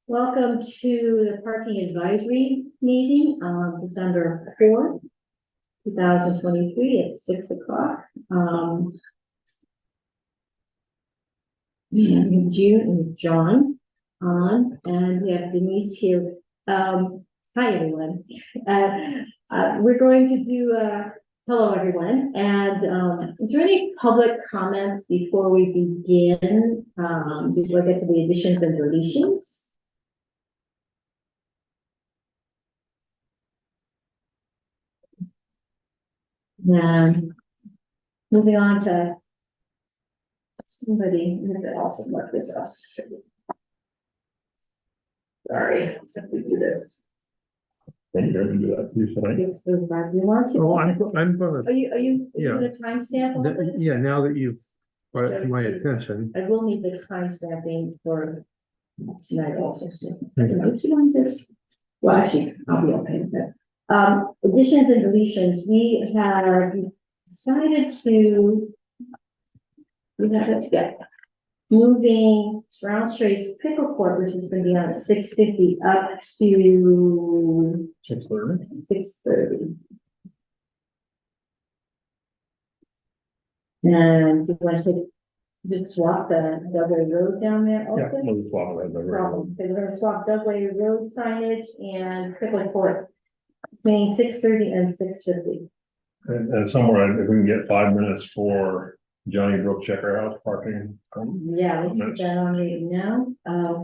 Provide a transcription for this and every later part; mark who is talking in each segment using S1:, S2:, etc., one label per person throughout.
S1: Welcome to the parking advisory meeting on December 4th, 2023 at 6 o'clock. We have June and John on, and we have Denise here. Hi, everyone. We're going to do hello, everyone. And is there any public comments before we begin? Before I get to the additions and deletions? And moving on to somebody that also mark this up. Sorry, so we do this.
S2: You're gonna do that too, should I?
S1: You want to?
S2: Oh, I'm gonna,
S1: Are you
S2: yeah.
S1: doing a timestamp? on this?
S2: yeah, now that you've brought it to my attention.
S1: I will need the timestamping for tonight also, so. Do you want this? Well, actually, I'll be okay with that. Additions and deletions, we have decided to. We have it, yeah. Moving Round Trace Pickle Court, which is going to be on at 6:50 up to
S2: 6:30.
S1: 6:30. And we want to just swap the Dugway Road down there
S2: Yeah,
S1: also?
S2: we'll swap it.
S1: Problem. Okay, we're gonna swap Dugway Road signage and Pickle Court between 6:30 and 6:50.
S2: And somewhere, if we can get 5 minutes for Johnnie, Brook, Checker House parking.
S1: Yeah, let's put that on right now.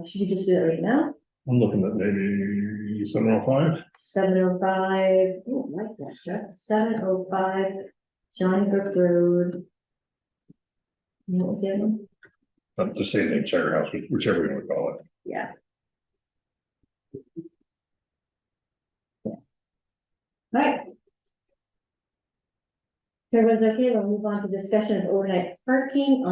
S1: Should we just do it right now?
S2: I'm looking at maybe 7:05.
S1: 7:05. Oh, I like that, Chuck. 7:05, Johnnie Brook Road. What was the other one?
S2: The same thing, Checker House, whichever you want to call it.
S1: Yeah. All right. Everyone's okay, we'll move on to discussion of overnight parking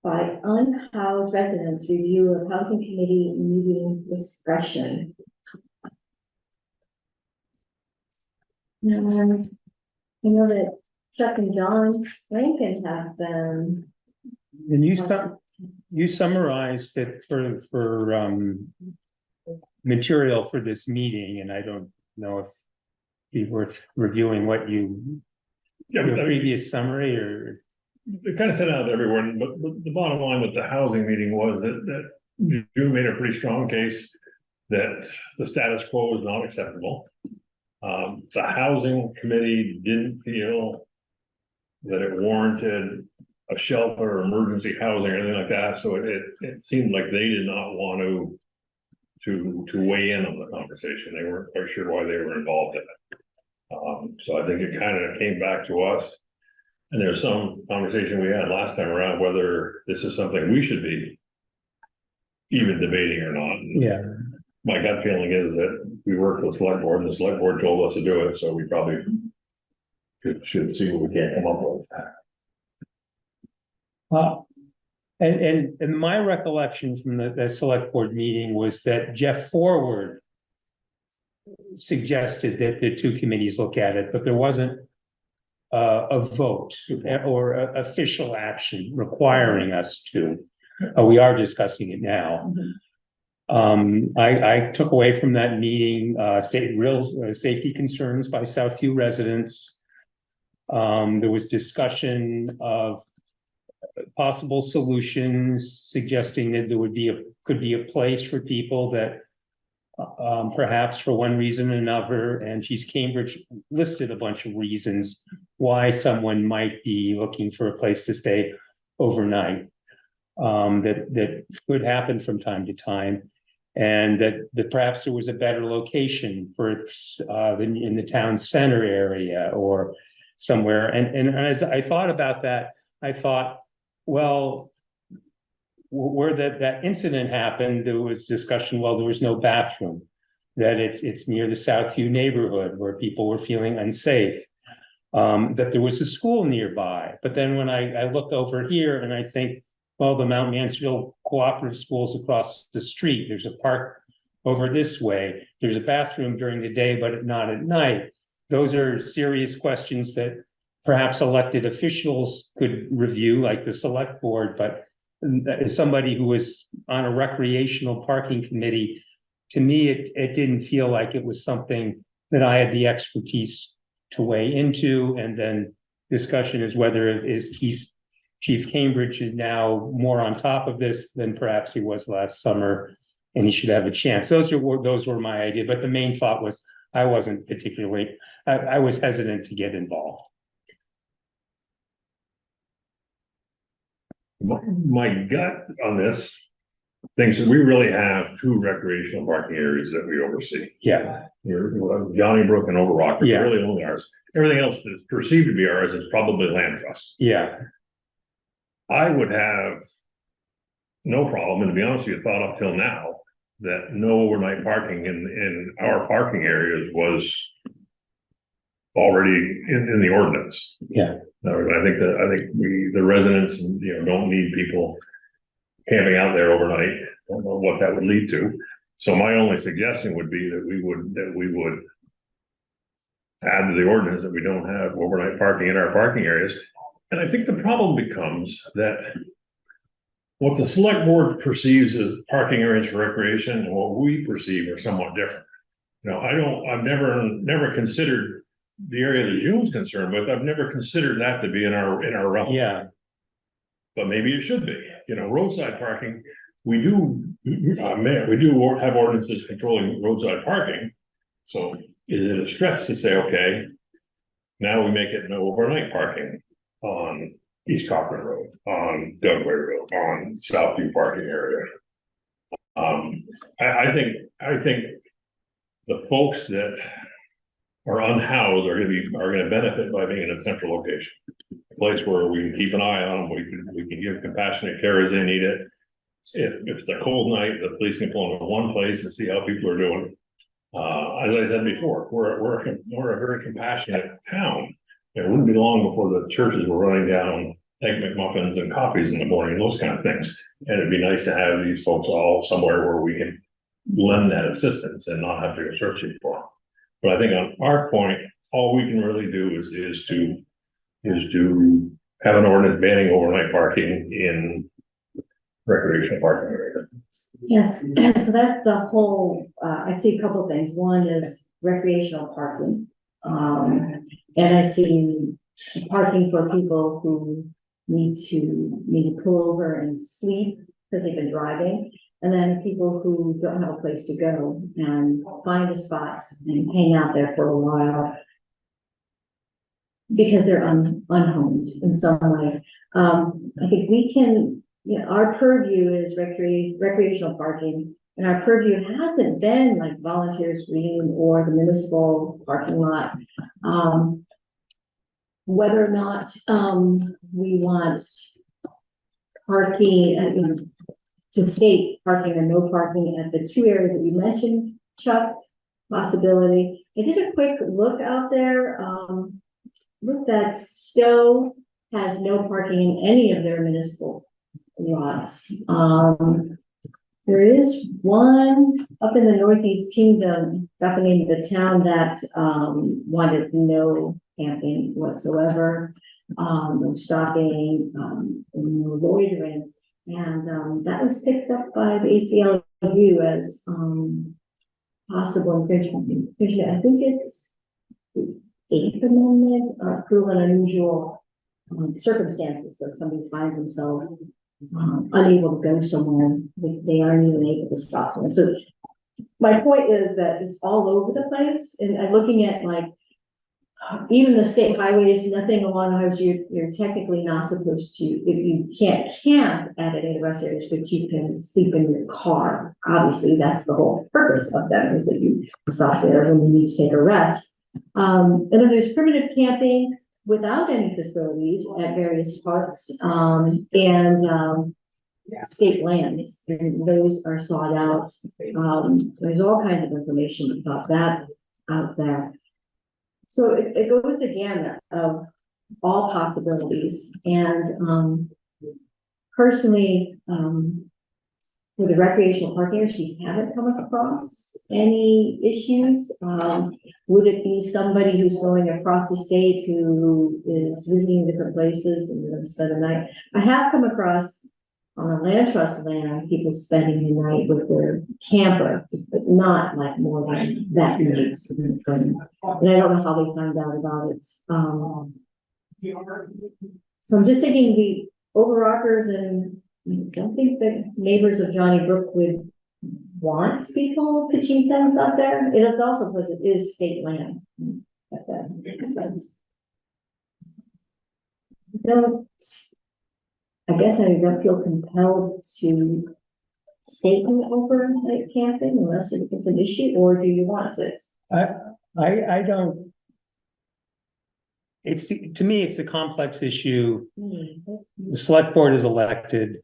S1: by unhoused residents, review of housing committee meeting discussion. And I know that Chuck and John Rankin have been.
S3: And you summarized it for material for this meeting, and I don't know if it'd be worth reviewing what you.
S2: Yeah,
S3: Your previous summary, or
S2: it kind of set out everyone, but the bottom line with the housing meeting was that June made a pretty strong case that the status quo is not acceptable. The housing committee didn't feel that it warranted a shelter or emergency housing or anything like that, so it seemed like they did not want to weigh in on the conversation. They weren't quite sure why they were involved in it. So I think it kind of came back to us, and there's some conversation we had last time around whether this is something we should be even debating or not.
S3: yeah,
S2: My gut feeling is that we work with the select board, and the select board told us to do it, so we probably should see what we can come up with.
S3: and my recollection from the select board meeting was that Jeff Forward suggested that the two committees look at it, but there wasn't a vote or official action requiring us to. We are discussing it now. I took away from that meeting real safety concerns by Southview residents. There was discussion of possible solutions, suggesting that there could be a place for people that perhaps for one reason or another, and Cambridge listed a bunch of reasons why someone might be looking for a place to stay overnight. That could happen from time to time, and that perhaps there was a better location for in the town center area or somewhere. And as I thought about that, I thought, well, where that incident happened, there was discussion, well, there was no bathroom, that it's near the Southview neighborhood where people were feeling unsafe, that there was a school nearby. But then when I look over here and I think, well, the Mount Mansfield Cooperative School's across the street, there's a park over this way, there's a bathroom during the day, but not at night. Those are serious questions that perhaps elected officials could review, like the select board, but as somebody who was on a recreational parking committee, to me, it didn't feel like it was something that I had the expertise to weigh into. And then discussion is whether it is Chief Cambridge is now more on top of this than perhaps he was last summer, and he should have a chance. Those were my idea, but the main thought was I wasn't particularly, I was hesitant to get involved.
S2: My gut on this thinks that we really have 2 recreational parking areas that we oversee.
S3: Yeah,
S2: Johnnie, Brook, and Overrock are
S3: Yeah.
S2: really only ours. Everything else that is perceived to be ours is probably land trust.
S3: yeah,
S2: I would have no problem, and to be honest with you, thought up till now that no overnight parking in our parking areas was already in the ordinance.
S3: yeah,
S2: I think the residents, don't need people camping out there overnight. I don't know what that would lead to. So my only suggestion would be that we would add to the ordinance that we don't have overnight parking in our parking areas. And I think the problem becomes that what the select board perceives as parking areas for recreation and what we perceive are somewhat different. I've never considered the area that June's concerned with. I've never considered that to be in our realm.
S3: yeah,
S2: But maybe it should be, roadside parking, we do have ordinances controlling roadside parking. So is it a stretch to say, okay, now we make it no overnight parking on East Cochran Road, on Dugway Road, on Southview parking area? I think the folks that are unhoused are gonna benefit by being in a central location. A place where we can keep an eye on them, we can give compassionate care as they need it. If it's a cold night, the police can pull into one place and see how people are doing. As I said before, we're a very compassionate town. It wouldn't be long before the churches were running down Egg McMuffins and coffees in the morning, those kind of things. And it'd be nice to have these folks all somewhere where we can lend that assistance and not have to go searching for them. But I think on our point, all we can really do is to have an ordinance banning overnight parking in recreational parking areas.
S1: Yes, so that's the whole, I see a couple of things. One is recreational parking. And I see parking for people who need to maybe pull over and sleep because they've been driving. And then people who don't have a place to go and find a spot and hang out there for a while because they're unhomed in some way. I think we can, our purview is recreational parking, and our purview hasn't been like Volunteers Green or the municipal parking lot. Whether or not we want parking, to state parking or no parking at the 2 areas that you mentioned, Chuck, possibility. I did a quick look out there. Look, that Stowe has no parking in any of their municipal lots. There is one up in the Northeast Kingdom, got the name of the town, that wanted no camping whatsoever, no stopping, no loitering. And that was picked up by the ACLU as possible infringement. I think it's the 8th Amendment, cruel and unusual circumstances. So if somebody finds themselves unable to go somewhere, they aren't even able to stop somewhere. So my point is that it's all over the place. And I'm looking at like even the state highways, nothing along the highways, you're technically not supposed to, if you can't camp at any rest areas, but you can sleep in your car. Obviously, that's the whole purpose of them, is that you stop there when you need to take a rest. And then there's primitive camping without any facilities at various parks, and state lands, and those are sought out. There's all kinds of information about that out there. So it goes the gamut of all possibilities. And personally, for the recreational park areas, we haven't come across any issues. Would it be somebody who's going across the state who is visiting different places and going to spend the night? I have come across on the land trust land, people spending the night with their camper, but not like more than that night. And I don't know how they found out about it. So I'm just thinking the overrockers, and I don't think the neighbors of Johnnie Brook would want people pitching tents out there. It is also because it is state land. If that makes sense. I guess I don't feel compelled to stay overnight camping unless it becomes an issue, or do you want it?
S3: I don't. It's, to me, it's a complex issue. The select board is elected.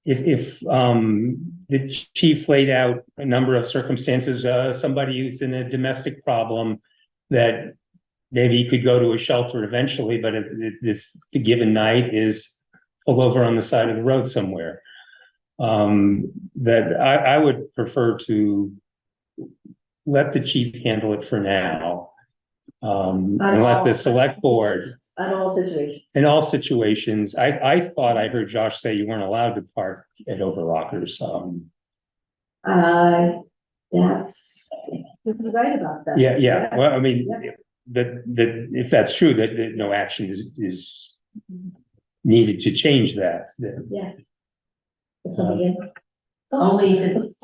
S3: If the chief laid out a number of circumstances, somebody who's in a domestic problem, that maybe he could go to a shelter eventually, but if this given night is pulled over on the side of the road somewhere, that I would prefer to let the chief handle it for now. And let the select board.
S1: In all situations.
S3: I thought I heard Josh say you weren't allowed to park at overrockers.
S1: That's, you're right about that.
S3: Yeah. Well, I mean, that if that's true, that no action is needed to change that.
S1: Yeah. Something
S4: Only if it's,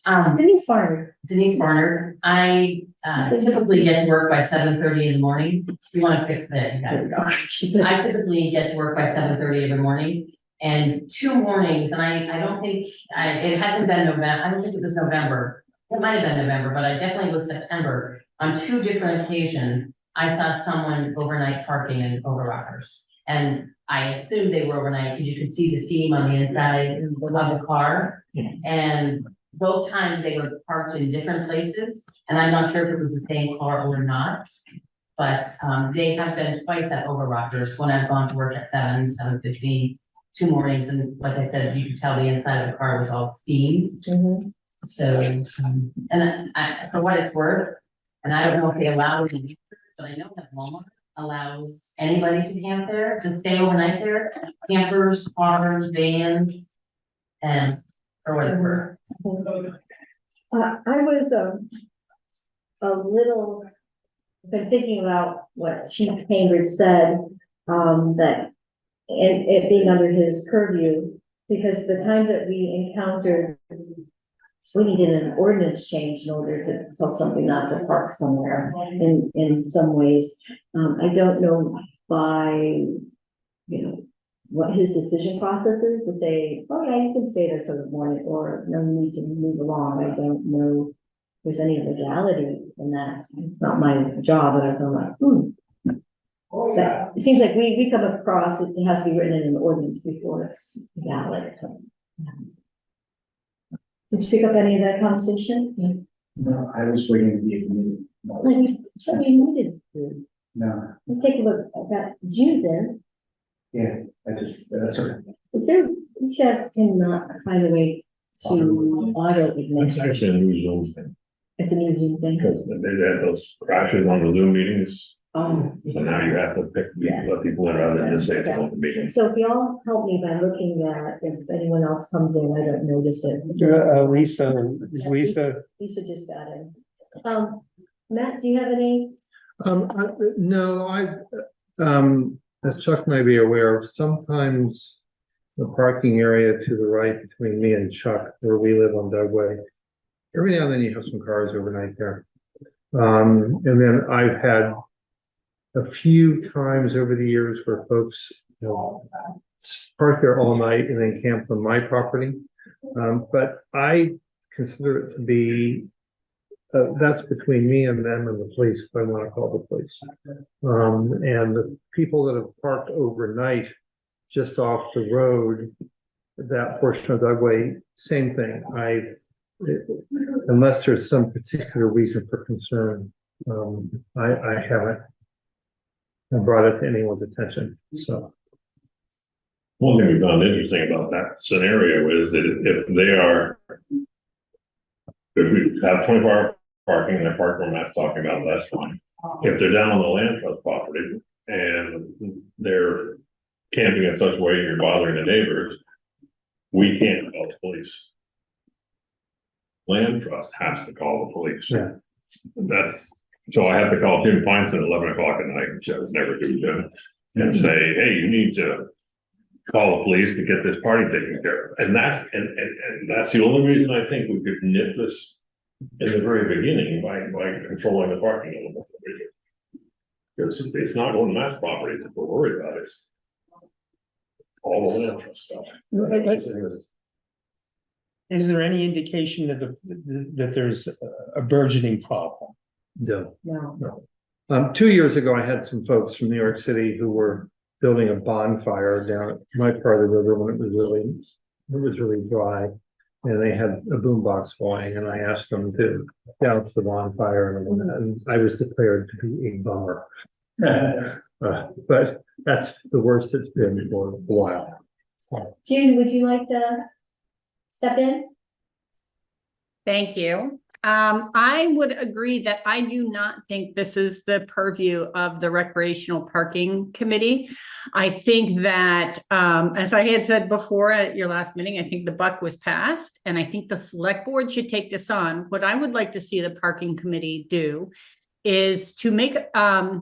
S1: Denise Barnard.
S4: Denise Barnard, I typically get to work by 7:30 in the morning. If you want to fix that, you got it. I typically get to work by 7:30 in the morning, and 2 mornings, and I don't think, it hasn't been November, I don't think it was November. It might have been November, but I definitely was September. On 2 different occasions, I saw someone overnight parking in overrockers. And I assumed they were overnight because you could see the steam on the inside of the car. And both times they were parked in different places, and I'm not sure if it was the same car or not. But they have been twice at overrockers when I've gone to work at 7:15, 2 mornings, and like I said, you could tell the inside of the car was all steam. So, and for what it's worth, and I don't know if they allow it, but I know that Walmart allows anybody to camp there, to stay overnight there, campers, cars, vans, and or whatever.
S1: I was a little been thinking about what Chief Cambridge said, that it being under his purview, because the times that we encountered, we needed an ordinance change in order to tell somebody not to park somewhere in some ways. I don't know by, what his decision process is to say, oh yeah, you can stay there till the morning, or no, you need to move along. I don't know if there's any legality in that. It's not my job, but I'm like, that, it seems like we come across, it has to be written in an ordinance before it's valid. Did you pick up any of that conversation?
S5: No, I was waiting to be admitted.
S1: Like somebody needed to.
S5: No,
S1: We'll take a look at that. June's in.
S5: yeah, that's okay.
S1: Is there, we just cannot find a way to auto
S2: That's
S1: ignite?
S2: actually a new Zoom thing,
S1: It's a new Zoom thing.
S2: because they had those crashes on the Zoom meetings,
S1: Oh.
S2: so now you have to pick, let people in rather than just say it's an open meeting.
S1: So if y'all help me by looking at, if anyone else comes in, I don't notice it.
S3: Lisa
S1: Lisa just got in. Matt, do you have any?
S6: No, as Chuck may be aware of, sometimes the parking area to the right between me and Chuck, where we live on Dugway, every now and then you have some cars overnight there. And then I've had a few times over the years where folks, park there all night and then camp on my property. But I consider it to be, that's between me and them and the police, if I want to call the police. And the people that have parked overnight just off the road, that portion of Dugway, same thing. Unless there's some particular reason for concern, I haven't brought it to anyone's attention, so.
S2: One thing we found interesting about that scenario is that if we have 24-hour parking and they're parked where Matt's talking about, that's fine. If they're down on the land trust property and they're camping in such a way you're bothering the neighbors, we can't call the police. Land trust has to call the police.
S3: Yeah.
S2: So I have to call Jim Feinstein at 11 o'clock at night, which I would never do, Jim, and say, hey, you need to call the police to get this party taken care of. And that's the only reason I think we could nip this in the very beginning by controlling the parking a little bit. Because it's not going to mass property that we're worried about, it's all the land trust stuff.
S3: Is there any indication that there's a burgeoning problem?
S6: No.
S1: No.
S6: 2 years ago, I had some folks from New York City who were building a bonfire down at my part of the river when it was really dry. And they had a boombox going, and I asked them to douse the bonfire, and I was declared to be a bummer. But that's the worst it's been for a while.
S1: June, would you like to step in?
S7: Thank you. I would agree that I do not think this is the purview of the Recreational Parking Committee. I think that, as I had said before at your last meeting, I think the buck was passed, and I think the select board should take this on. What I would like to see the parking committee do is to make a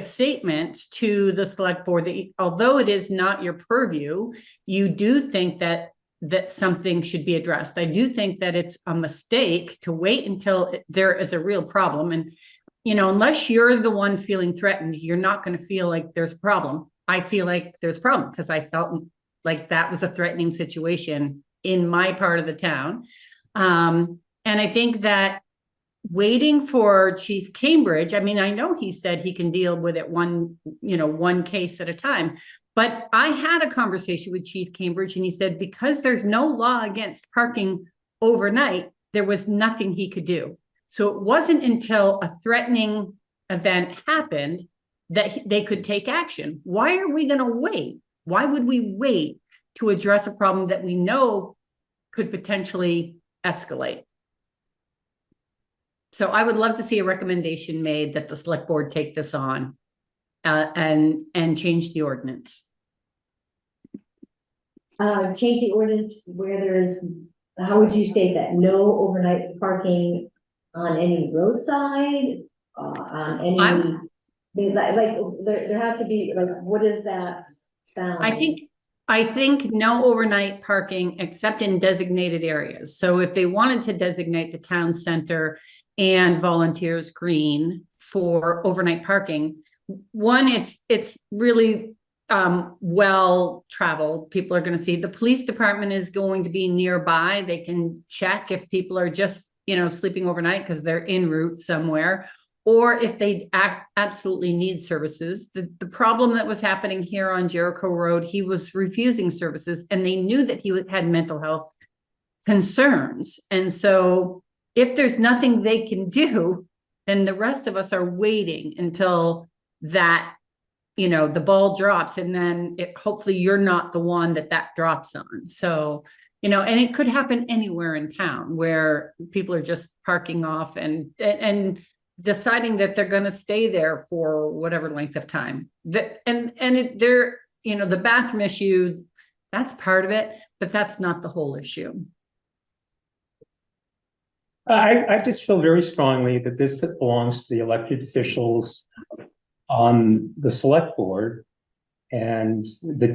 S7: statement to the select board that although it is not your purview, you do think that something should be addressed. I do think that it's a mistake to wait until there is a real problem. And, you know, unless you're the one feeling threatened, you're not going to feel like there's a problem. I feel like there's a problem because I felt like that was a threatening situation in my part of the town. And I think that waiting for Chief Cambridge, I mean, I know he said he can deal with it one case at a time. But I had a conversation with Chief Cambridge, and he said, because there's no law against parking overnight, there was nothing he could do. So it wasn't until a threatening event happened that they could take action. Why are we going to wait? Why would we wait to address a problem that we know could potentially escalate? So I would love to see a recommendation made that the select board take this on and change the ordinance.
S1: Change the ordinance where there's, how would you state that? No overnight parking on any roadside, on any, there has to be, like, what is that found?
S7: I think no overnight parking except in designated areas. So if they wanted to designate the town center and Volunteers Green for overnight parking, one, it's really well traveled. People are going to see. The police department is going to be nearby. They can check if people are just, sleeping overnight because they're en route somewhere, or if they absolutely need services. The problem that was happening here on Jericho Road, he was refusing services, and they knew that he had mental health concerns. And so if there's nothing they can do, then the rest of us are waiting until that, the ball drops, and then hopefully you're not the one that drops on. So, and it could happen anywhere in town where people are just parking off and deciding that they're going to stay there for whatever length of time. The bathroom issue, that's part of it, but that's not the whole issue.
S3: I just feel very strongly that this belongs to the elected officials on the select board, and the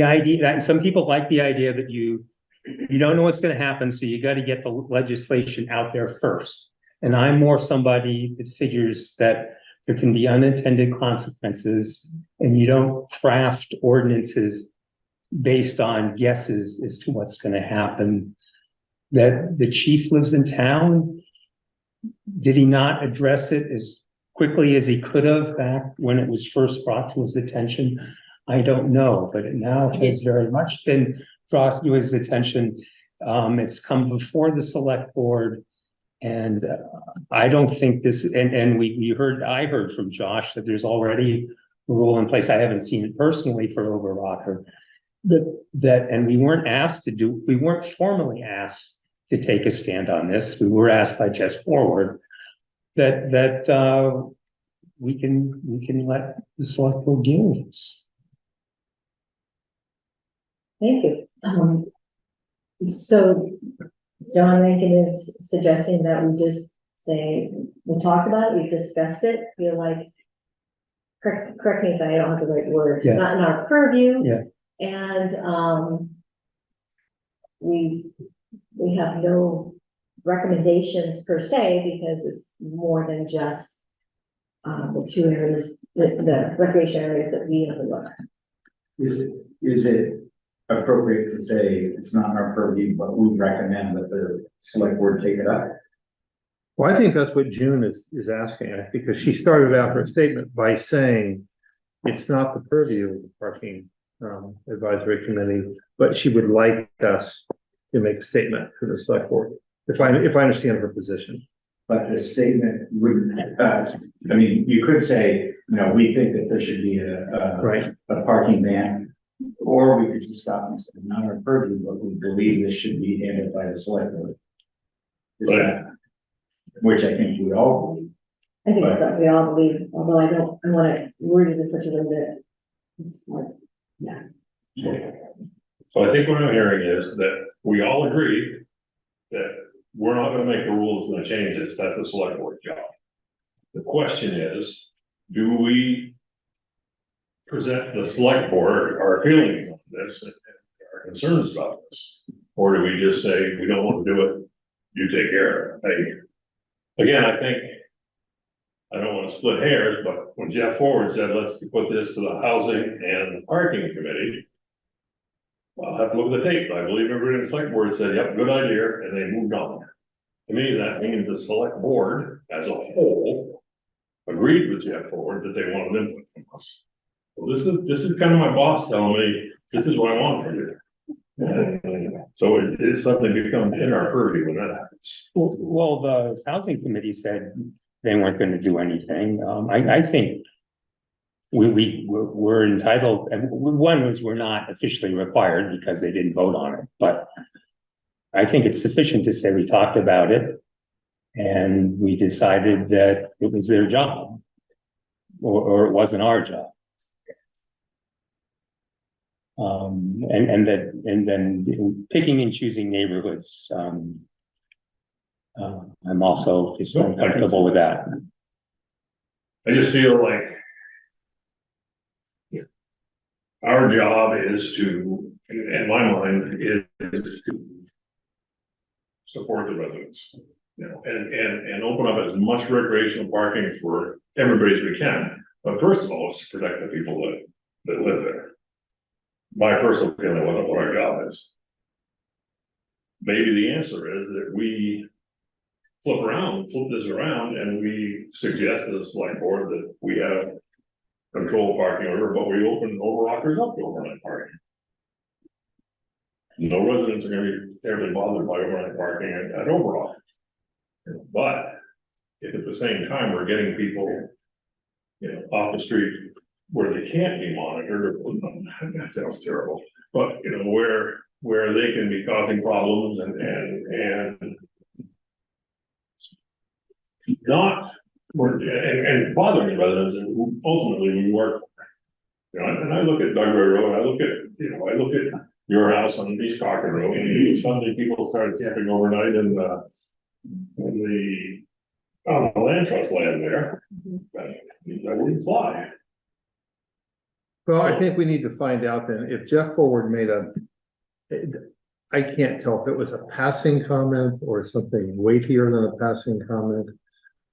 S3: idea that some people like the idea that you don't know what's going to happen, so you got to get the legislation out there first. And I'm more somebody that figures that there can be unintended consequences, and you don't craft ordinances based on guesses as to what's going to happen. That the chief lives in town. Did he not address it as quickly as he could have back when it was first brought to his attention? I don't know, but it now has very much been brought to his attention. It's come before the select board, and I don't think this, and I heard from Josh that there's already a rule in place. I haven't seen it personally for Overrocker, and we weren't formally asked to take a stand on this. We were asked by Just Forward that we can let the select board deal with this.
S1: Thank you. So John Rankin is suggesting that we just say, we talked about it, we discussed it, feel like, correct me if I don't have the right words,
S3: Yeah.
S1: not in our purview.
S3: Yeah.
S1: And, we have no recommendations per se, because it's more than just the two areas, the recreation areas that we overlook.
S5: Is it appropriate to say it's not in our purview, but we recommend that the select board take it up?
S6: Well, I think that's what June is asking, because she started out her statement by saying it's not the purview of the parking advisory committee, but she would like us to make a statement to the select board, if I understand her position.
S5: But the statement wouldn't, I mean, you could say, we think that there should be
S6: Right.
S5: a parking ban. Or we could just stop and say, not our purview, but we believe this should be handled by the select board. Is that, which I think we all believe.
S1: I think that's what we all believe, although I want to word it in such a way that it's like, yeah.
S2: So I think what I'm hearing is that we all agree that we're not gonna make the rules and the changes, that's the select board job. The question is, do we present the select board our feelings on this and our concerns about this? Or do we just say, we don't want to do it, you take care of it? Again, I think, I don't want to split hairs, but when Jeff Forward said, let's put this to the housing and parking committee, I'll have to look at the tape. I believe everybody in the select board said, yep, good idea, and they moved on. To me, that means the select board as a whole agreed with Jeff Forward that they wanted input from us. Well, this is kind of my boss telling me, this is what I want from you. So it is something that becomes in our purview when that happens.
S3: Well, the housing committee said they weren't going to do anything. I think we're entitled, and one was we're not officially required because they didn't vote on it, but I think it's sufficient to say we talked about it and we decided that it was their job or it wasn't our job. And then picking and choosing neighborhoods, I'm also just uncomfortable with that.
S2: I just feel like our job is to, in my mind, is to support the residents, and open up as much recreational parking for everybody as we can. But first of all, it's to protect the people that live there. My personal feeling what our job is. Maybe the answer is that we flip this around, and we suggest to the select board that we have control parking order, but we open overrockers up to overnight parking. No residents are gonna be terribly bothered by overnight parking at overrock. But if at the same time we're getting people, off the street where they can't be monitored, that sounds terrible, but where they can be causing problems and not, and bothering residents who ultimately we work for. And I look at Dugway Road, I look at your house on East Cochran Road, and suddenly people started camping overnight in the land trust land there. That wouldn't fly.
S6: Well, I think we need to find out then if Jeff Forward made I can't tell if it was a passing comment or something weightier than a passing comment.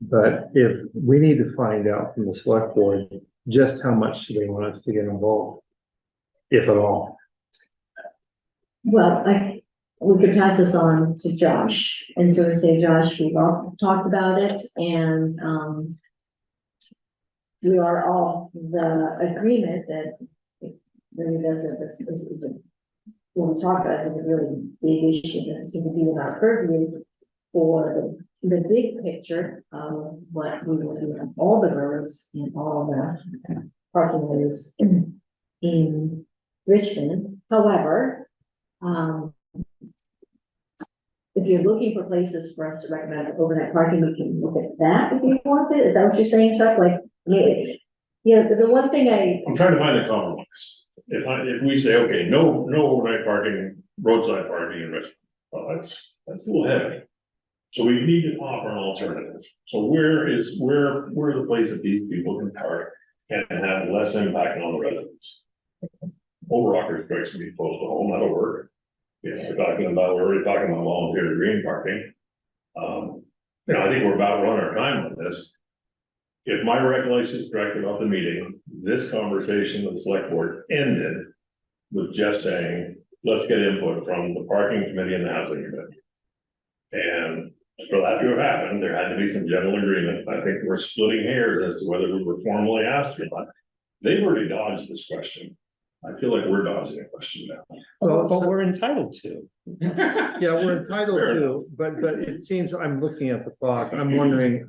S6: But if we need to find out from the select board, just how much do they want us to get involved, if at all?
S1: Well, we could pass this on to Josh and sort of say, Josh, we've all talked about it, and we are all the agreement that it really doesn't, this isn't, what we talk about is a really big issue that seems to be in our purview for the big picture of what we will do on all the roads and all the parking areas in Richmond. However, if you're looking for places for us to recommend overnight parking, we can look at that if you want it. Is that what you're saying, Chuck? Like, I mean, yeah, the one thing
S2: I'm trying to find a compromise. If we say, okay, no overnight parking, roadside parking in Richmond, well, that's a little heavy. So we need to offer an alternative. So where is the place that these people can park and have less impact on the residents? Overrocker strikes me close to home, that'll work. You know, we're already talking about volunteer green parking. I think we're about running our time on this. If my recollection is correct about the meeting, this conversation with the select board ended with Jeff saying, let's get input from the parking committee and the housing committee. And for that to have happened, there had to be some general agreement. I think we're splitting hairs as to whether we were formally asked or not. They've already dodged this question. I feel like we're dodging a question now.
S3: But we're entitled to.
S6: Yeah, we're entitled to, but it seems, I'm looking at the clock, I'm wondering,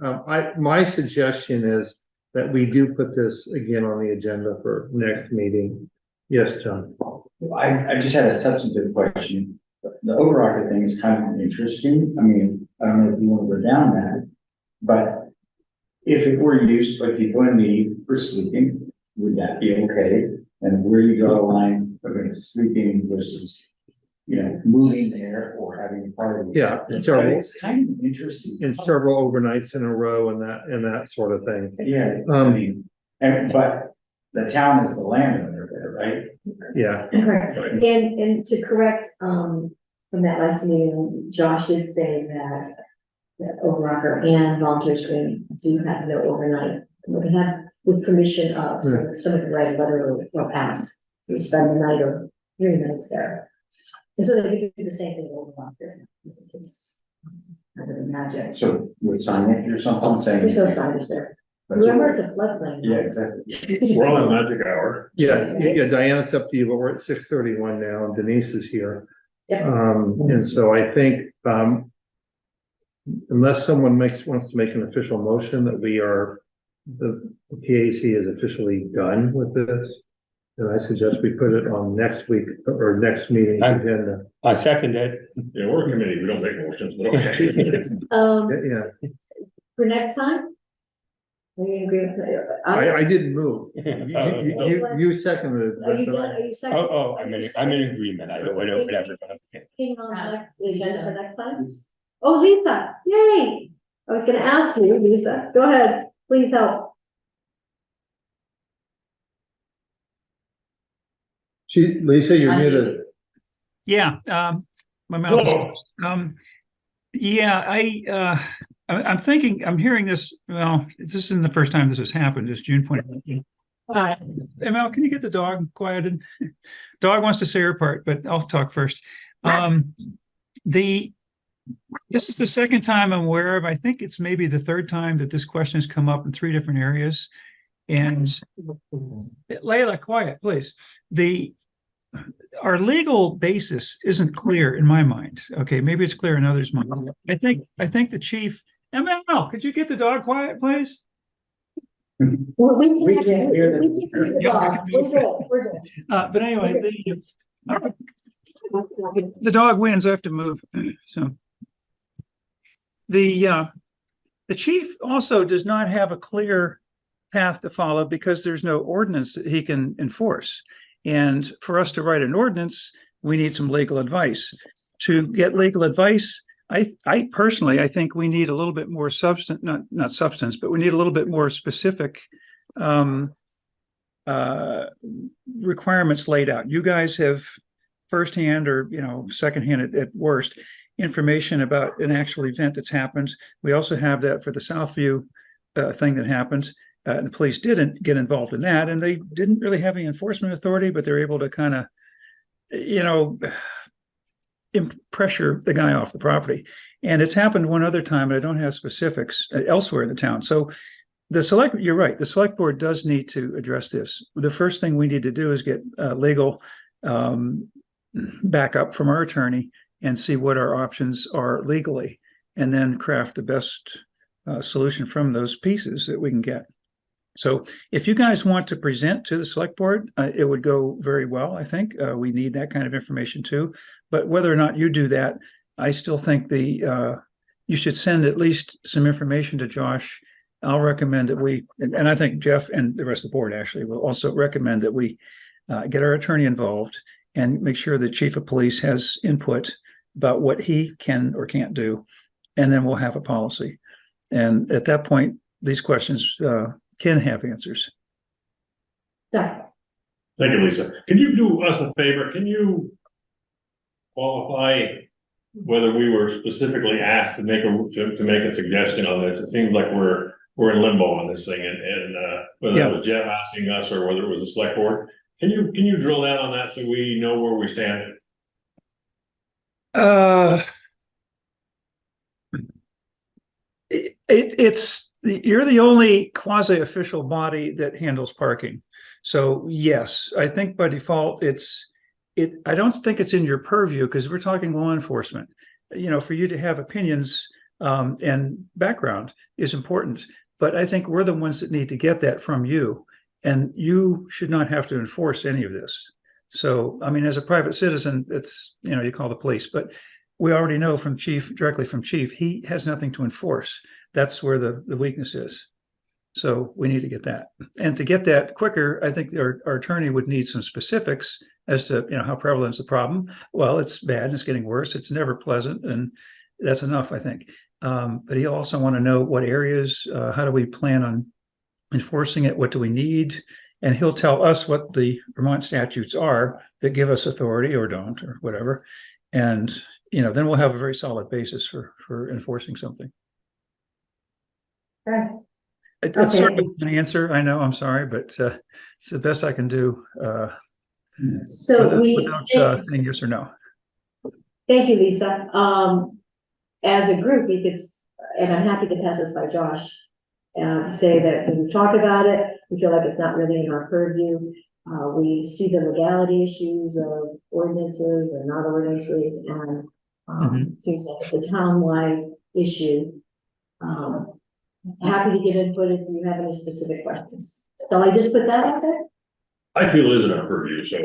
S6: my suggestion is that we do put this again on the agenda for next meeting. Yes, John?
S5: I just had a substantive question. The overrocker thing is kind of interesting. I mean, I don't know if you want to go down that, but if it were used by people in need for sleeping, would that be okay? And where you draw the line against sleeping versus, moving there or having a party?
S6: Yeah,
S5: It's kind of interesting.
S6: in several overnights in a row and that sort of thing.
S5: Yeah, but the town is the landowner there, right?
S6: Yeah,
S1: Correct. And to correct, from that last meeting, Josh did say that Overrocker and Volunteer Screen do have no overnight. We have with permission of, so someone can write a letter or ask, you spend the night or 3 nights there. And so they could do the same thing with Overrocker. I would imagine.
S5: So with signage or something saying.
S1: There's no signage there. Remember, it's a floodplain.
S5: Yeah, exactly.
S2: We're on the magic hour.
S6: yeah, Diana, it's up to you, but we're at 6:31 now and Denise is here.
S1: Yep.
S6: And so I think, unless someone wants to make an official motion that the PAC is officially done with this, then I suggest we put it on next week or next meeting agenda.
S3: I second it.
S2: Yeah, we're a committee, we don't make motions, but okay.
S6: Yeah,
S1: For next time? Are you agree with me?
S6: I didn't move. You seconded
S1: Are you
S6: it.
S1: done? Are you second?
S3: I'm in agreement. I don't, whatever.
S1: Hang on, the agenda for next time? Oh, Lisa, yay! I was gonna ask you, Lisa, go ahead, please help.
S6: Lisa, you're muted.
S8: Yeah, my mouth is, yeah, I'm thinking, I'm hearing this, well, this isn't the first time this has happened, it's June 2019. Mel, can you get the dog quieted? Dog wants to say her part, but I'll talk first. This is the second time I'm aware of, I think it's maybe the third time that this question has come up in 3 different areas. And Layla, quiet, please. Our legal basis isn't clear in my mind. Okay, maybe it's clear in others' mind. I think the chief, ML, could you get the dog quiet, please?
S1: We
S5: can't hear
S1: the dog. We're good.
S8: But anyway, the dog wins. I have to move. So the chief also does not have a clear path to follow because there's no ordinance that he can enforce. And for us to write an ordinance, we need some legal advice. To get legal advice, I personally, I think we need a little bit more substance, not substance, but we need a little bit more specific requirements laid out. You guys have firsthand or, secondhand at worst, information about an actual event that's happened. We also have that for the Southview thing that happened. The police didn't get involved in that, and they didn't really have any enforcement authority, but they're able to kind of, pressure the guy off the property. And it's happened one other time, and I don't have specifics elsewhere in the town. So you're right, the select board does need to address this. The first thing we need to do is get legal backup from our attorney and see what our options are legally, and then craft the best solution from those pieces that we can get. So if you guys want to present to the select board, it would go very well, I think. We need that kind of information too. But whether or not you do that, I still think you should send at least some information to Josh I'll recommend that and I think Jeff and the rest of the board actually will also recommend that we get our attorney involved and make sure the chief of police has input about what he can or can't do. And then we'll have a policy. And at that point, these questions can have answers.
S1: Done.
S2: Thank you, Lisa. Can you do us a favor? Can you qualify whether we were specifically asked to make a suggestion on this? It seems like we're in limbo on this thing, and whether it was Jeff asking us or whether it was the select board. Can you drill down on that so we know where we stand?
S8: You're the only quasi-official body that handles parking. So yes, I think by default, I don't think it's in your purview because we're talking law enforcement. You know, for you to have opinions and background is important, but I think we're the ones that need to get that from you, and you should not have to enforce any of this. So, I mean, as a private citizen, it's, you know, you call the police, but we already know from directly from chief, he has nothing to enforce. That's where the weakness is. So we need to get that. And to get that quicker, I think our attorney would need some specifics as to, you know, how prevalent is the problem. Well, it's bad, it's getting worse, it's never pleasant, and that's enough, I think. But he'll also want to know what areas, how do we plan on enforcing it, what do we need? And he'll tell us what the Vermont statutes are that give us authority or don't, or whatever. And, you know, then we'll have a very solid basis for enforcing something.
S1: Right.
S8: It's sort of an answer, I know, I'm sorry, but it's the best I can do
S1: So
S8: without saying yes or no.
S1: thank you, Lisa. As a group, we could, and I'm happy to pass this by Josh, say that when we talk about it, we feel like it's not really in our purview. We see the legality issues of ordinances and not ordinances, and it seems like it's a town-wide issue. Happy to give input if you have any specific questions. Shall I just put that out there?
S2: I feel it is in our purview, so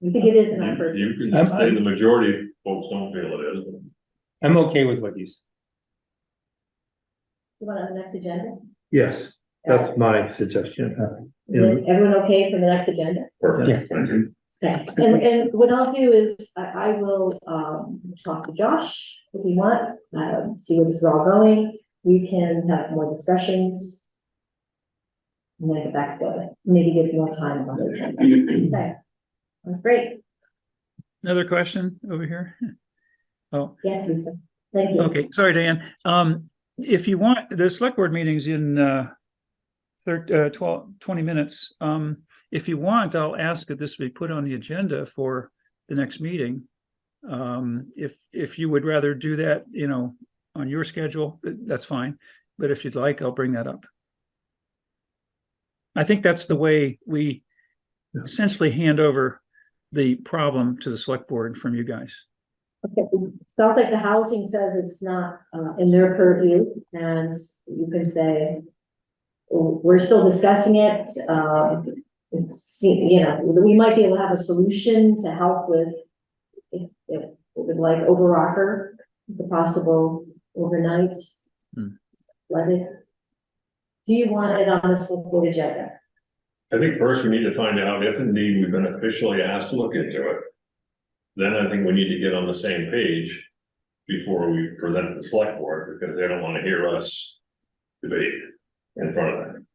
S1: You think it is in our purview?
S2: you can say the majority of folks don't feel it is.
S3: I'm okay with what you said.
S1: You want on the next agenda?
S6: Yes, that's my suggestion.
S1: Is everyone okay for the next agenda?
S2: Perfect, thank you.
S1: Okay, and what I'll do is I will talk to Josh if you want, see where this is all going. We can have more discussions. And then get back together, maybe give more time on the agenda. Okay, that's great.
S8: Another question over here? Oh,
S1: Yes, Lisa, thank you.
S8: okay, sorry, Dan. If you want, the select board meeting's in 20 minutes. If you want, I'll ask that this be put on the agenda for the next meeting. If you would rather do that, you know, on your schedule, that's fine. But if you'd like, I'll bring that up. I think that's the way we essentially hand over the problem to the select board from you guys.
S1: Okay, sounds like the housing says it's not in their purview, and you can say, we're still discussing it. It's, you know, we might be able to have a solution to help with if like Overrocker is a possible overnight flooded. Do you want it on the select board agenda?
S2: I think first we need to find out if indeed we've been officially asked to look into it. Then I think we need to get on the same page before we present the select board, because they don't want to hear us debate in front of them.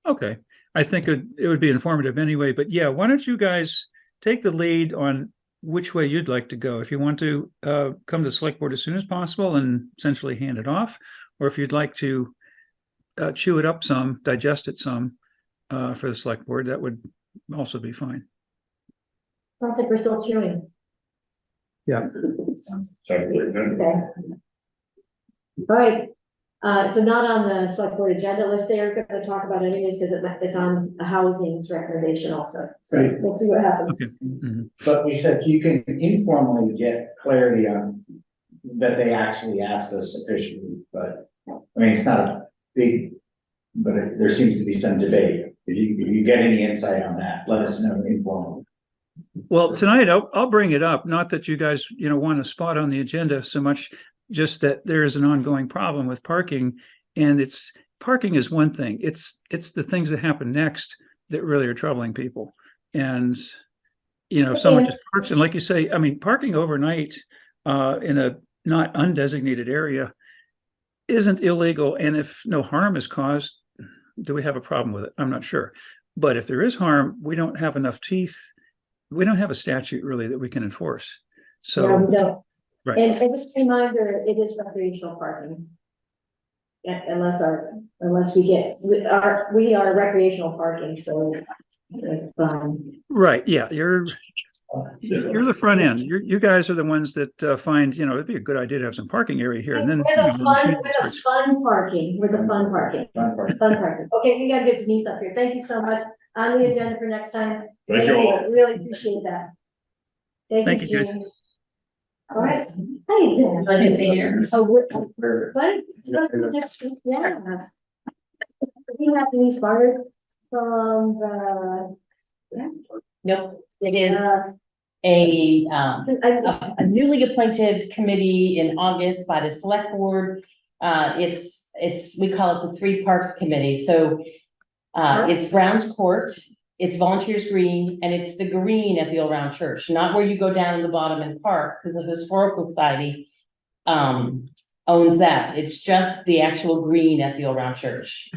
S8: Okay, I think it would be informative anyway, but yeah, why don't you guys take the lead on which way you'd like to go? If you want to come to the select board as soon as possible and essentially hand it off, or if you'd like to chew it up some, digest it some for the select board, that would also be fine.
S1: Sounds like we're still chewing.
S6: Yeah.
S2: Sounds really good.
S1: Okay. All right, so not on the select board agenda list, they are gonna talk about anyways, because it's on a housing's recommendation also, so
S5: Right.
S1: we'll see what happens.
S8: Okay.
S5: But we said you can informally get clarity on that they actually asked us officially, but I mean, it's not a big, but there seems to be some debate. If you get any insight on that, let us know informally.
S8: Well, tonight I'll bring it up, not that you guys, you know, want a spot on the agenda so much, just that there is an ongoing problem with parking And parking is one thing. It's the things that happen next that really are troubling people. And, if someone just parks, and like you say, I mean, parking overnight in a not undesignated area isn't illegal. And if no harm is caused, do we have a problem with it? I'm not sure. But if there is harm, we don't have enough teeth. We don't have a statute really that we can enforce. So,
S1: Yeah, we don't.
S8: right.
S1: And just a reminder, it is recreational parking. Yeah, unless we are recreational parking, so.
S8: Right, yeah, you're the front end. You guys are the ones that find, it'd be a good idea to have some parking area here, and then.
S1: We're the fun parking. Fun parking. Okay, we gotta get Denise up here. Thank you so much. On the agenda for next time.
S2: Thank you all.
S1: Really appreciate that. Thank you,
S8: guys.
S1: Jean. All right. How you doing?
S4: Let me see here.
S1: Oh, we're, what? Next week, yeah. We have Denise Barter from the.
S4: Nope, it is
S1: Uh,
S4: a newly appointed committee in August by the select board. We call it the Three Parks Committee, so it's Brown's Court, it's Volunteers Green, and it's the green at the Old Round Church, not where you go down in the bottom and park, because the Historical Society owns that. It's just the actual green at the Old Round Church.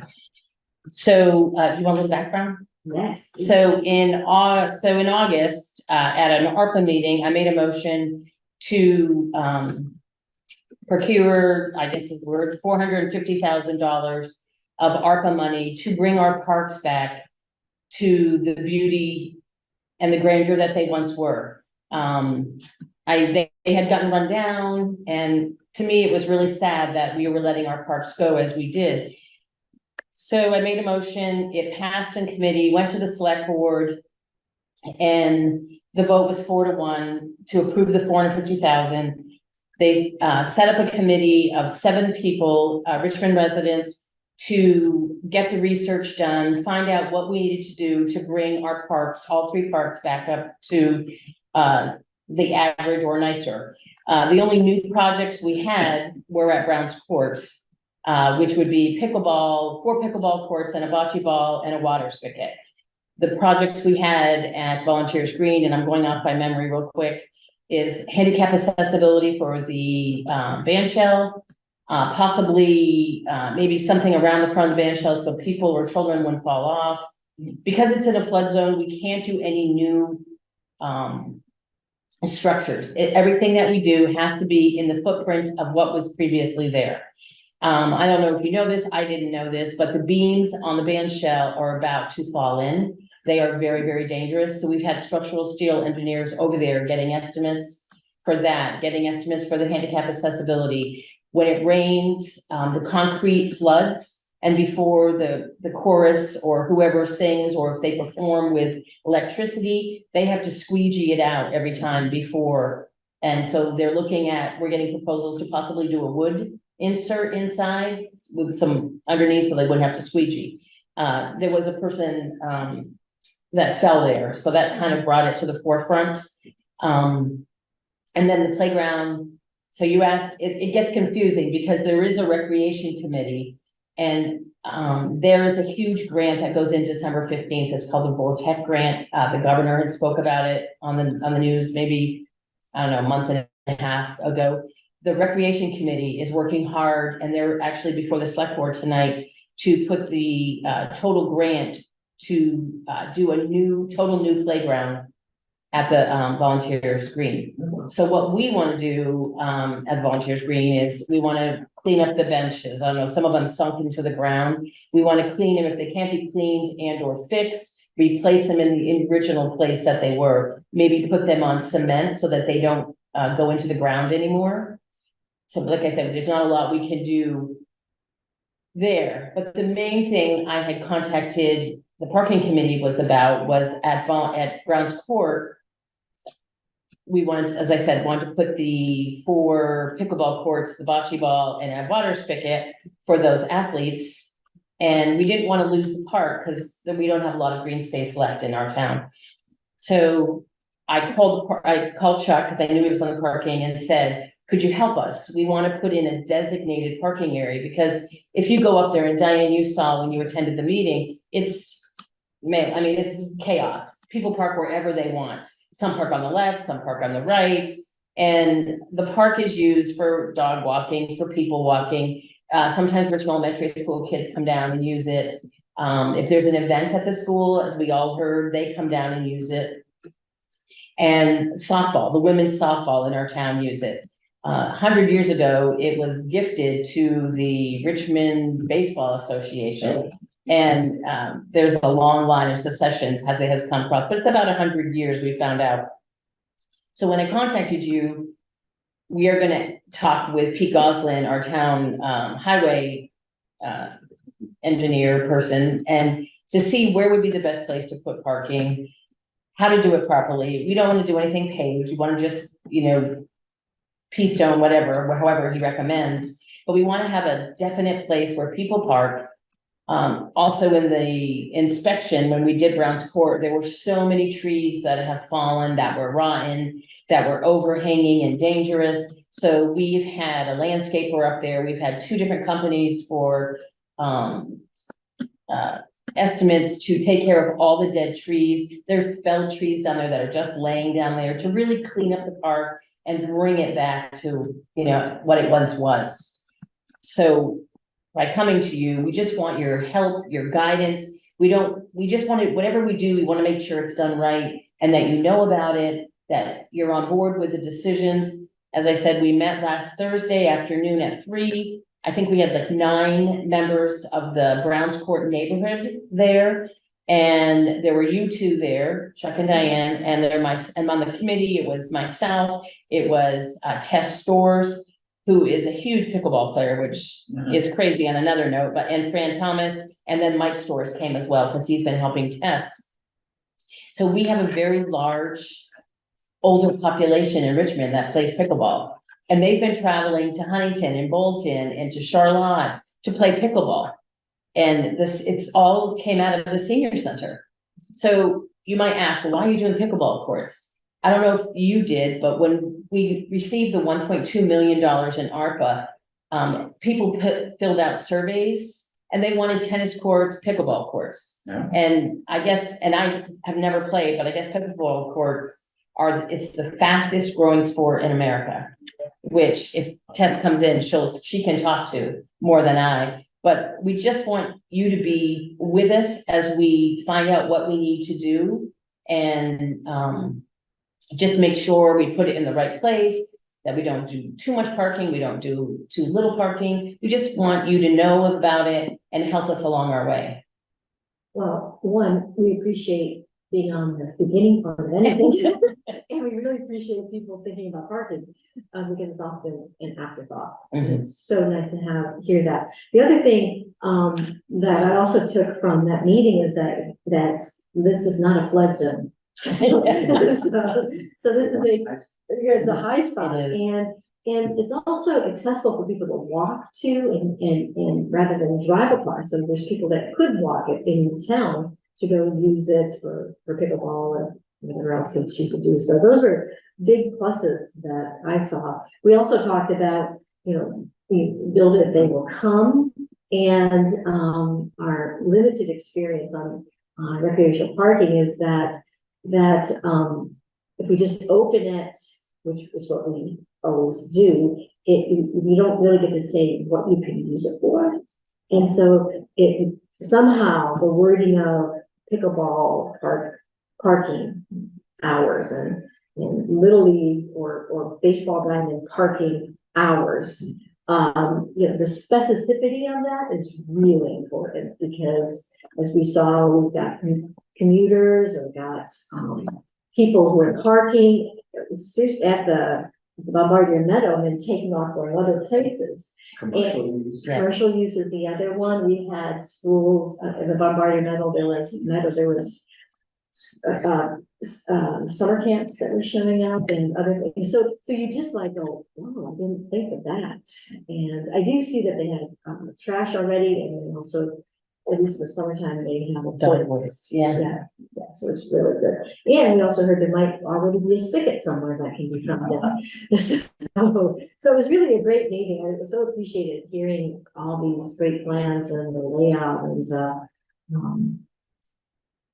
S4: So you want a little background?
S1: Yes.
S4: So in August, at an ARPA meeting, I made a motion to procure, I guess is the word, $450,000 of ARPA money to bring our parks back to the beauty and the grandeur that they once were. They had gotten run down, and to me, it was really sad that we were letting our parks go as we did. So I made a motion, it passed in committee, went to the select board, and the vote was 4-1 to approve the $450,000. They set up a committee of 7 people, Richmond residents, to get the research done, find out what we needed to do to bring our parks, all 3 parks, back up to the average or nicer. The only new projects we had were at Brown's Courts. Which would be 4 pickleball courts and a bocce ball and a water spigot. The projects we had at Volunteers Green, and I'm going off by memory real quick, is handicap accessibility for the band shell, possibly maybe something around the front of the band shell so people or children wouldn't fall off. Because it's in a flood zone, we can't do any new structures. Everything that we do has to be in the footprint of what was previously there. I don't know if you know this, I didn't know this, but the beams on the band shell are about to fall in. They are very, very dangerous. So we've had structural steel engineers over there getting estimates for that, getting estimates for the handicap accessibility. When it rains, the concrete floods, and before the chorus or whoever sings, or if they perform with electricity, they have to squeegee it out every time before. And so we're getting proposals to possibly do a wood insert inside with some underneath so they wouldn't have to squeegee. There was a person that fell there, so that kind of brought it to the forefront. And then the playground, so you asked, it gets confusing because there is a recreation committee, and there is a huge grant that goes in December 15th. It's called the VTrans grant. The governor had spoke about it on the news maybe, I don't know, a month and a half ago. The recreation committee is working hard, and they're actually before the select board tonight to put the total grant to do a total new playground at the Volunteers Green. So what we want to do at Volunteers Green is we want to clean up the benches. I don't know, some of them sunk into the ground. We want to clean them if they can't be cleaned and or fixed, replace them in the original place that they were, maybe put them on cement so that they don't go into the ground anymore. So like I said, there's not a lot we can do there, but the main thing I had contacted the parking committee was at Brown's Court. We wanted, as I said, to put the 4 pickleball courts, the bocce ball, and a water spigot for those athletes. And we didn't want to lose the park because we don't have a lot of green space left in our town. So I called Chuck because I knew he was on the parking and said, could you help us? We want to put in a designated parking area, because if you go up there, and Diane, you saw when you attended the meeting, it's chaos. People park wherever they want. Some park on the left, some park on the right. And the park is used for dog walking, for people walking. Sometimes Richmond Elementary School kids come down and use it. If there's an event at the school, as we all heard, they come down and use it. And softball, the women's softball in our town use it. 100 years ago, it was gifted to the Richmond Baseball Association. And there's a long line of secessions as it has come across, but it's about 100 years, we found out. So when I contacted you, we are gonna talk with Pete Goslin, our town highway engineer person, and to see where would be the best place to put parking, how to do it properly. We don't want to do anything paved. We want to just, pea stone, whatever, however he recommends. But we want to have a definite place where people park. Also in the inspection, when we did Brown's Court, there were so many trees that have fallen, that were rotten, that were overhanging and dangerous. So we've had a landscaper up there. We've had 2 different companies for estimates to take care of all the dead trees. There's felled trees down there that are just laying down there to really clean up the park and bring it back to, what it once was. So by coming to you, we just want your help, your guidance. We just want to, whatever we do, we want to make sure it's done right, and that you know about it, that you're on board with the decisions. As I said, we met last Thursday afternoon at 3. I think we had like 9 members of the Browns Court neighborhood there. And there were you 2 there, Chuck and Diane, and and on the committee, it was myself, it was Tess Stores, who is a huge pickleball player, which is crazy on another note, and Fran Thomas, and then Mike Stores came as well, because he's been helping Tess. So we have a very large older population in Richmond that plays pickleball. And they've been traveling to Huntington and Bolton and to Charlotte to play pickleball. And it's all came out of the senior center. So you might ask, well, why are you doing pickleball courts? I don't know if you did, but when we received the $1.2 million in ARPA, people filled out surveys, and they wanted tennis courts, pickleball courts.
S5: Yeah.
S4: And I guess, and I have never played, but I guess pickleball courts it's the fastest growing sport in America, which if Ted comes in, she can talk to more than I. But we just want you to be with us as we find out what we need to do, and just make sure we put it in the right place, that we don't do too much parking, we don't do too little parking. We just want you to know about it and help us along our way.
S1: Well, one, we appreciate being on the beginning part of anything. And we really appreciate people thinking about parking, because it's often an afterthought. And it's so nice to hear that. The other thing that I also took from that meeting is that this is not a flood zone. So this is the high spot, and it's also accessible for people to walk to, and rather than drive across. So there's people that could walk it in town to go use it for pickleball or whatever else they choose to do. So those are big pluses that I saw. We also talked about, we build it, they will come, and our limited experience on recreational parking is that if we just open it, which is what we always do, you don't really get to say what you can use it for. And so somehow the wording of pickleball parking hours and Little League or baseball diamond parking hours, the specificity of that is really important, because as we saw, we've got commuters, we've got people who are parking at the Bombardier Meadow and then taking off going other places.
S5: Commercial use.
S1: Commercial use is the other one. We had schools in the Bombardier Meadow. There was summer camps that were showing up and other things. So you just like go, oh, I didn't think of that. And I do see that they had trash already, and then also, at least in the summertime, they have a
S4: Dugways, yeah.
S1: So it's really good. And we also heard there might already be a spigot somewhere that can be found out. So it was really a great meeting. I so appreciated hearing all these great plans and the layout and,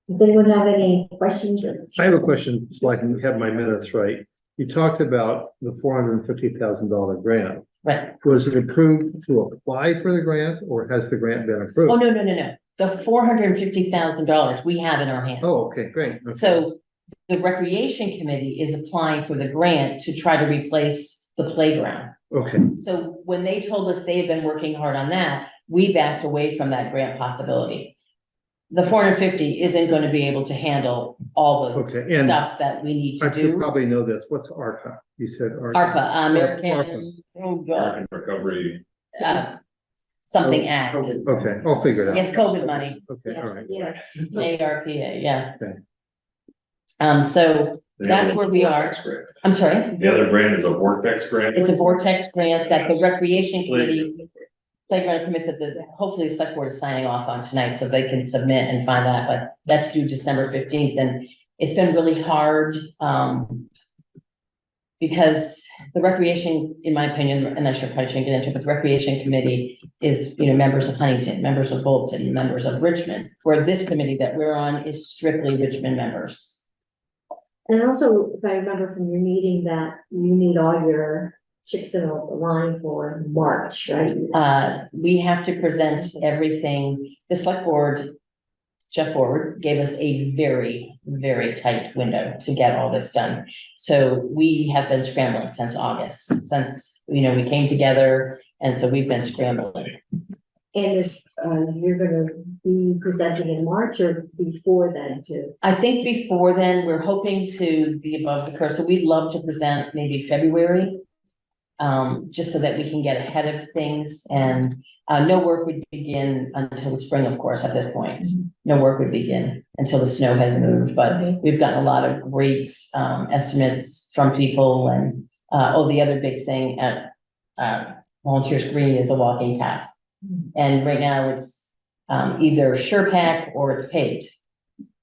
S1: does anyone have any questions?
S6: I have a question, so I can have my minutes right. You talked about the $450,000 grant.
S4: Right.
S6: Was it approved to apply for the grant, or has the grant been approved?
S4: Oh, no. The $450,000 we have in our hands.
S6: Oh, okay, great. Okay.
S4: So the recreation committee is applying for the grant to try to replace the playground.
S6: Okay,
S4: So when they told us they had been working hard on that, we backed away from that grant possibility. The 450 isn't going to be able to handle all the
S6: okay, and
S4: stuff that we need to
S6: I should
S4: do.
S6: probably know this. What's ARPA? You said ARPA.
S4: ARPA, American,
S6: ARPA.
S4: oh God,
S2: Recovery.
S4: something
S6: Oh,
S4: act.
S6: Okay, I'll figure it out.
S4: It's COVID money,
S6: Okay, all right.
S1: Yes.
S4: ARPA, yeah.
S6: Okay.
S4: So that's where we are. I'm sorry,
S2: The other brand is a Vortex grant.
S4: it's a vortex grant that the recreation committee, playground commit that hopefully the select board is signing off on tonight so they can submit and find that, but that's due December 15th, and it's been really hard, because the recreation, in my opinion, and I should probably get into it, but the recreation committee is, members of Huntington, members of Bolton, members of Richmond, where this committee that we're on is strictly Richmond members.
S1: And also, if I remember from your meeting that you need all your chicks in a line for March, right?
S4: We have to present everything, the select board, Jeff Forward gave us a very, very tight window to get all this done. So we have been scrambling since August, since, we came together, and so we've been scrambling.
S1: And is, you're gonna be presenting in March or before then too?
S4: I think before then, we're hoping to be above the curve, so we'd love to present maybe February. Just so that we can get ahead of things, and no work would begin until the spring, of course, at this point. No work would begin until the snow has moved, but we've gotten a lot of great estimates from people, and the other big thing at Volunteers Green is a walking path. And right now it's either SurePack or it's paved,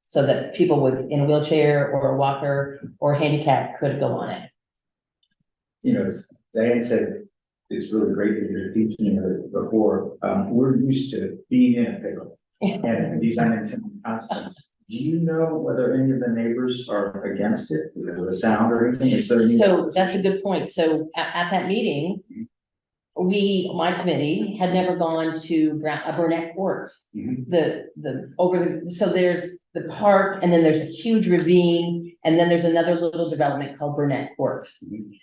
S4: so that people in a wheelchair or a walker or handicap could go on it.
S5: As Diane said, it's really great that you're thinking of it before. We're used to being in a pickle and these unintended consequences. Do you know whether any of the neighbors are against it because of the sound or anything? Is there any-
S4: So that's a good point. So at that meeting, my committee had never gone to a Burnett Court. So there's the park, and then there's a huge ravine, and then there's another little development called Burnett Court.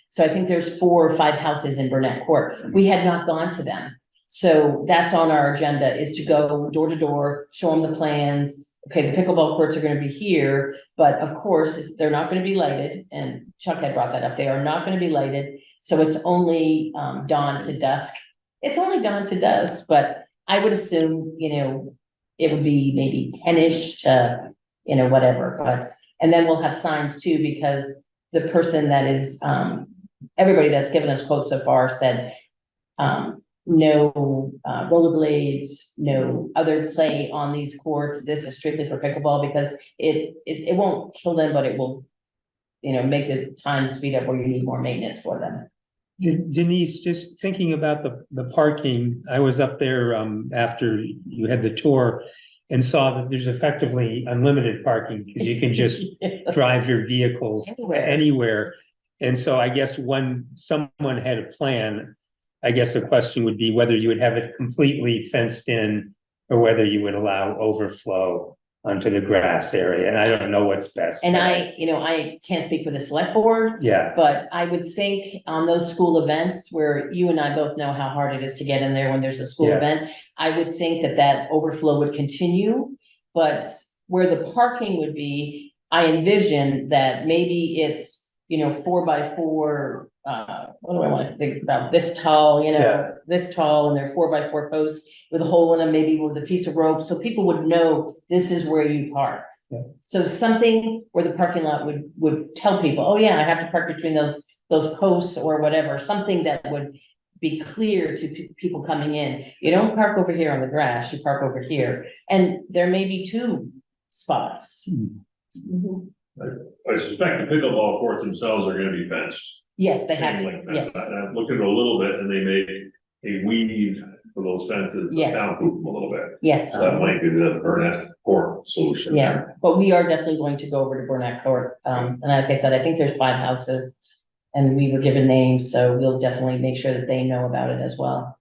S4: So I think there's 4 or 5 houses in Burnett Court. We had not gone to them. So that's on our agenda, is to go door to door, show them the plans. Okay, the pickleball courts are gonna be here, but of course, they're not gonna be lighted, and Chuck had brought that up. They are not gonna be lighted. So it's only dawn to dusk. It's only dawn to dusk, but I would assume, it would be maybe 10-ish to, whatever, but, and then we'll have signs too, because the person that is, everybody that's given us quotes so far said, no rollerblades, no other play on these courts. This is strictly for pickleball, because it won't kill them, but it will, make the time speed up where you need more maintenance for them.
S3: Denise, just thinking about the parking, I was up there after you had the tour and saw that there's effectively unlimited parking, because you can just drive your vehicles anywhere. And so I guess when someone had a plan, I guess the question would be whether you would have it completely fenced in or whether you would allow overflow onto the grass area. And I don't know what's best.
S4: And I can't speak for the select board,
S3: Yeah,
S4: but I would think on those school events where you and I both know how hard it is to get in there when there's a school
S3: Yeah.
S4: event, I would think that overflow would continue. But where the parking would be, I envision that maybe it's, 4x4, what do I want to think about, this tall,
S3: Yeah.
S4: this tall, and they're 4x4 posts with a hole in them, maybe with a piece of rope, so people would know this is where you park.
S3: Yeah.
S4: So something where the parking lot would tell people, oh yeah, I have to park between those posts or whatever, something that would be clear to people coming in. You don't park over here on the grass, you park over here, and there may be 2 spots.
S1: Mhm.
S2: I suspect the pickleball courts themselves are gonna be fenced.
S4: Yes, they have
S2: chain
S4: to,
S2: link
S4: yes,
S2: fence. And I looked at it a little bit and they made a weave for those fences to
S4: Yes.
S2: soundproof them a little bit.
S4: yes.
S2: So that might be the Burnett Court solution.
S4: Yeah,
S2: there.
S4: but we are definitely going to go over to Burnett Court. And like I said, I think there's 5 houses. And we were given names, so we'll definitely make sure that they know about it as well.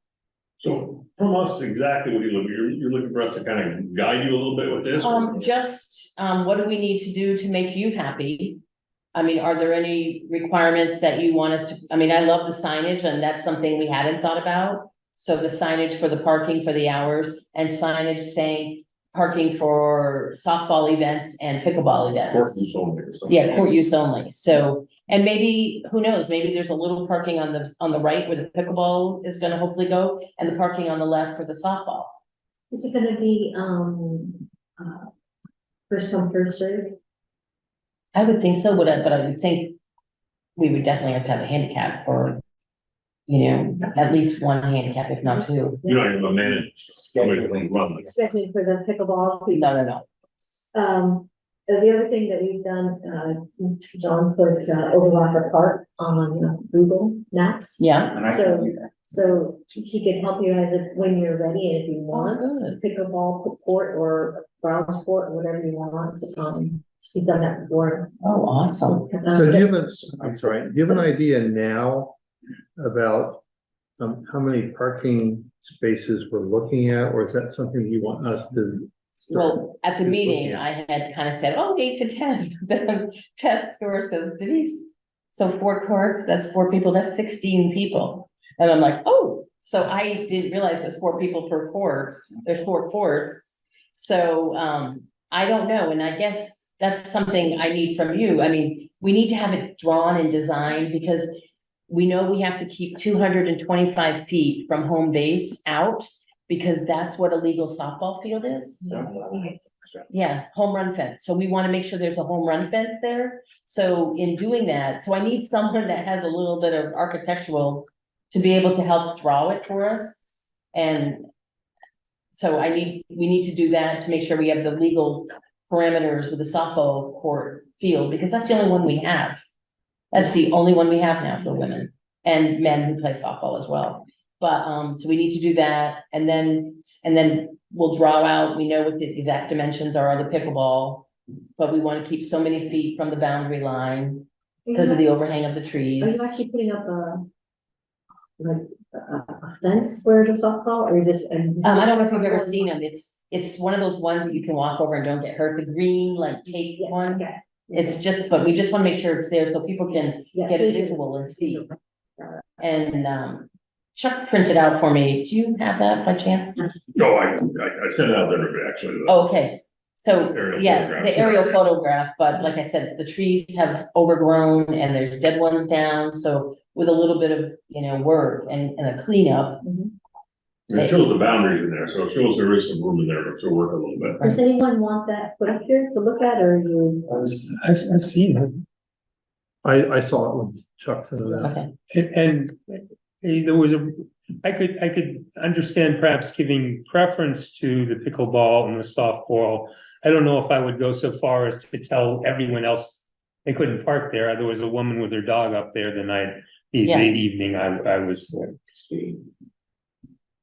S2: So from us, exactly what you're looking for us to kind of guide you a little bit with this?
S4: What do we need to do to make you happy? I mean, are there any requirements that you want us to, I mean, I love the signage and that's something we hadn't thought about. So the signage for the parking for the hours and signage saying parking for softball events and pickleball
S2: Court
S4: events.
S2: use only or something.
S4: Yeah, court use only. So, and maybe, who knows, maybe there's a little parking on the right where the pickleball is gonna hopefully go and the parking on the left for the softball.
S1: Is it gonna be, first come, first served?
S4: I would think so, but I would think we would definitely have to have a handicap for, at least one handicap, if not 2.
S2: You're not gonna manage scheduling run.
S1: Especially for the pickleball.
S4: No.
S1: The other thing that we've done, John put, Overlocker Park on Google Maps.
S4: Yeah,
S5: And I can do that.
S1: So he can help you as if when you're ready, and if you want,
S4: good.
S1: pickleball court or ground sport, or whatever you want, he's done that before.
S4: oh, awesome.
S6: So do you have I'm sorry, do you have an idea now about how many parking spaces we're looking at, or is that something you want us to?
S4: Well, at the meeting, I had kind of said, 8 to 10, but then test scores because Denise. So 4 courts, that's 4 people, that's 16 people. And I'm like, oh, so I didn't realize it was 4 people per court. There's 4 courts. So, I don't know. And I guess that's something I need from you. I mean, we need to have it drawn and designed because we know we have to keep 225 feet from home base out. Because that's what a legal softball field is. Yeah, home run fence. So we want to make sure there's a home run fence there. So in doing that, so I need someone that has a little bit of architectural to be able to help draw it for us. And so we need to do that to make sure we have the legal parameters with the softball court field, because that's the only one we have. That's the only one we have now for women and men who play softball as well. But, so we need to do that, and then we'll draw out, we know what the exact dimensions are of the pickleball. But we want to keep so many feet from the boundary line because of the overhang of the
S1: Are
S4: trees.
S1: you actually putting up a fence where the softball, or you just?
S4: I don't know if you've ever seen them, it's one of those ones that you can walk over and don't get hurt, the green like tape one.
S1: Okay.
S4: It's just, but we just want to make sure it's there so people can
S1: Yeah,
S4: get a
S1: visual.
S4: visual and see. And, Chuck printed out for me, do you have that by chance?
S2: No, I sent it out there, actually.
S4: Oh, okay, so,
S2: Aerial
S4: yeah,
S2: photograph.
S4: the aerial photograph, but like I said, the trees have overgrown and there's dead ones down, so with a little bit of, work and a cleanup.
S2: It shows the boundaries in there, so it shows there is some room in there to work a little bit.
S1: Does anyone want that put up here to look at, or you?
S3: I've seen it.
S6: I saw it when Chuck sent it out.
S4: Okay,
S3: And there was I could understand perhaps giving preference to the pickleball and the softball. I don't know if I would go so far as to tell everyone else they couldn't park there. There was a woman with her dog up there the
S4: Yeah.
S3: evening I was there.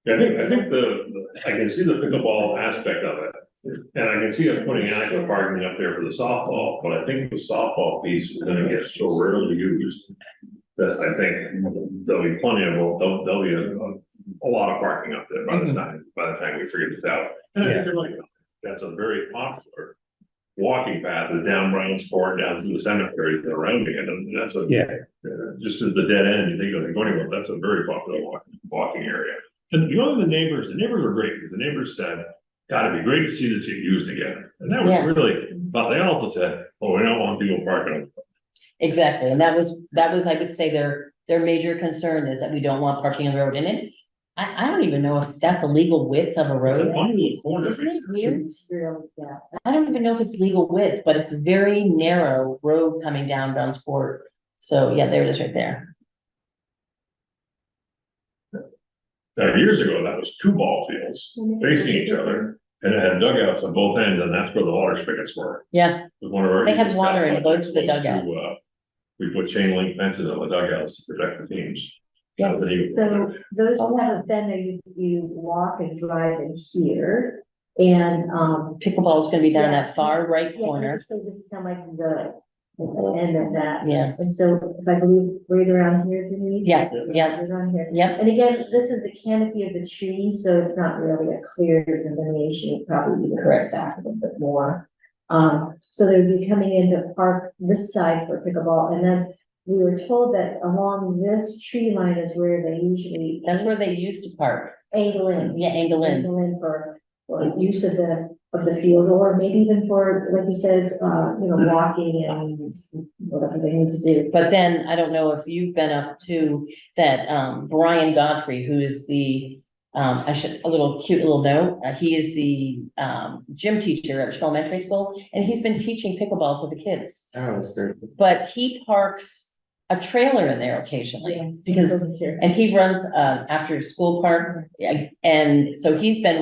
S2: Yeah, I think I can see the pickleball aspect of it. And I can see us putting adequate parking up there for the softball, but I think the softball piece is gonna get so rarely used. That I think there'll be plenty of, there'll be a lot of parking up there by the time we figure this out. And I think they're like, that's a very popular walking path, is down Brown's Court, down through the cemetery, around it, and that's just at the dead end, you think of the going, that's a very popular walking area. And the neighbors are great, because the neighbors said, God, it'd be great to see this get used again. And that was really, but they also said, oh, we don't want people parking.
S4: exactly, and that was, I would say their major concern is that we don't want parking on the road, and I don't even know if that's a legal width of a
S2: It's a
S4: road.
S2: funny little corner.
S4: Isn't it weird?
S1: It's real, yeah.
S4: I don't even know if it's legal width, but it's a very narrow road coming down Brown's Court. So, yeah, there it is right there.
S2: Now, years ago, that was 2 ball fields facing each other, and it had dugouts on both ends, and that's where the water spigots were.
S4: Yeah,
S2: It was one of our-
S4: They had water in both the
S2: was to,
S4: dugouts.
S2: we put chain link fences on the dugouts to protect the teams.
S4: Yeah.
S1: So those who haven't been there, you walk and drive in here and,
S4: Pickleball is gonna be down
S1: Yeah.
S4: that far right
S1: yeah,
S4: corner.
S1: so this is kind of like the end of that.
S4: Yes.
S1: And so if I believe right around here, Denise.
S4: Yeah,
S1: is it
S4: yeah.
S1: right around here.
S4: Yep,
S1: And again, this is the canopy of the trees, so it's not really a clear delineation, it probably even goes
S4: Correct.
S1: back a little bit more. So they would be coming in to park this side for pickleball, and then we were told that along this tree line is where they usually.
S4: that's where they used to park.
S1: Angle in.
S4: Yeah, angle in.
S1: Angle in for use of the field, or maybe even for, like you said, walking and whatever they need to do.
S4: But then, I don't know if you've been up to that, Brian Godfrey, who is the, a little cute little note, he is the, gym teacher at Richmond Elementary School, and he's been teaching pickleball to the kids.
S5: Oh, that's very.
S4: But he parks a trailer in there occasionally, because, and he runs, after school park, yeah, and so he's been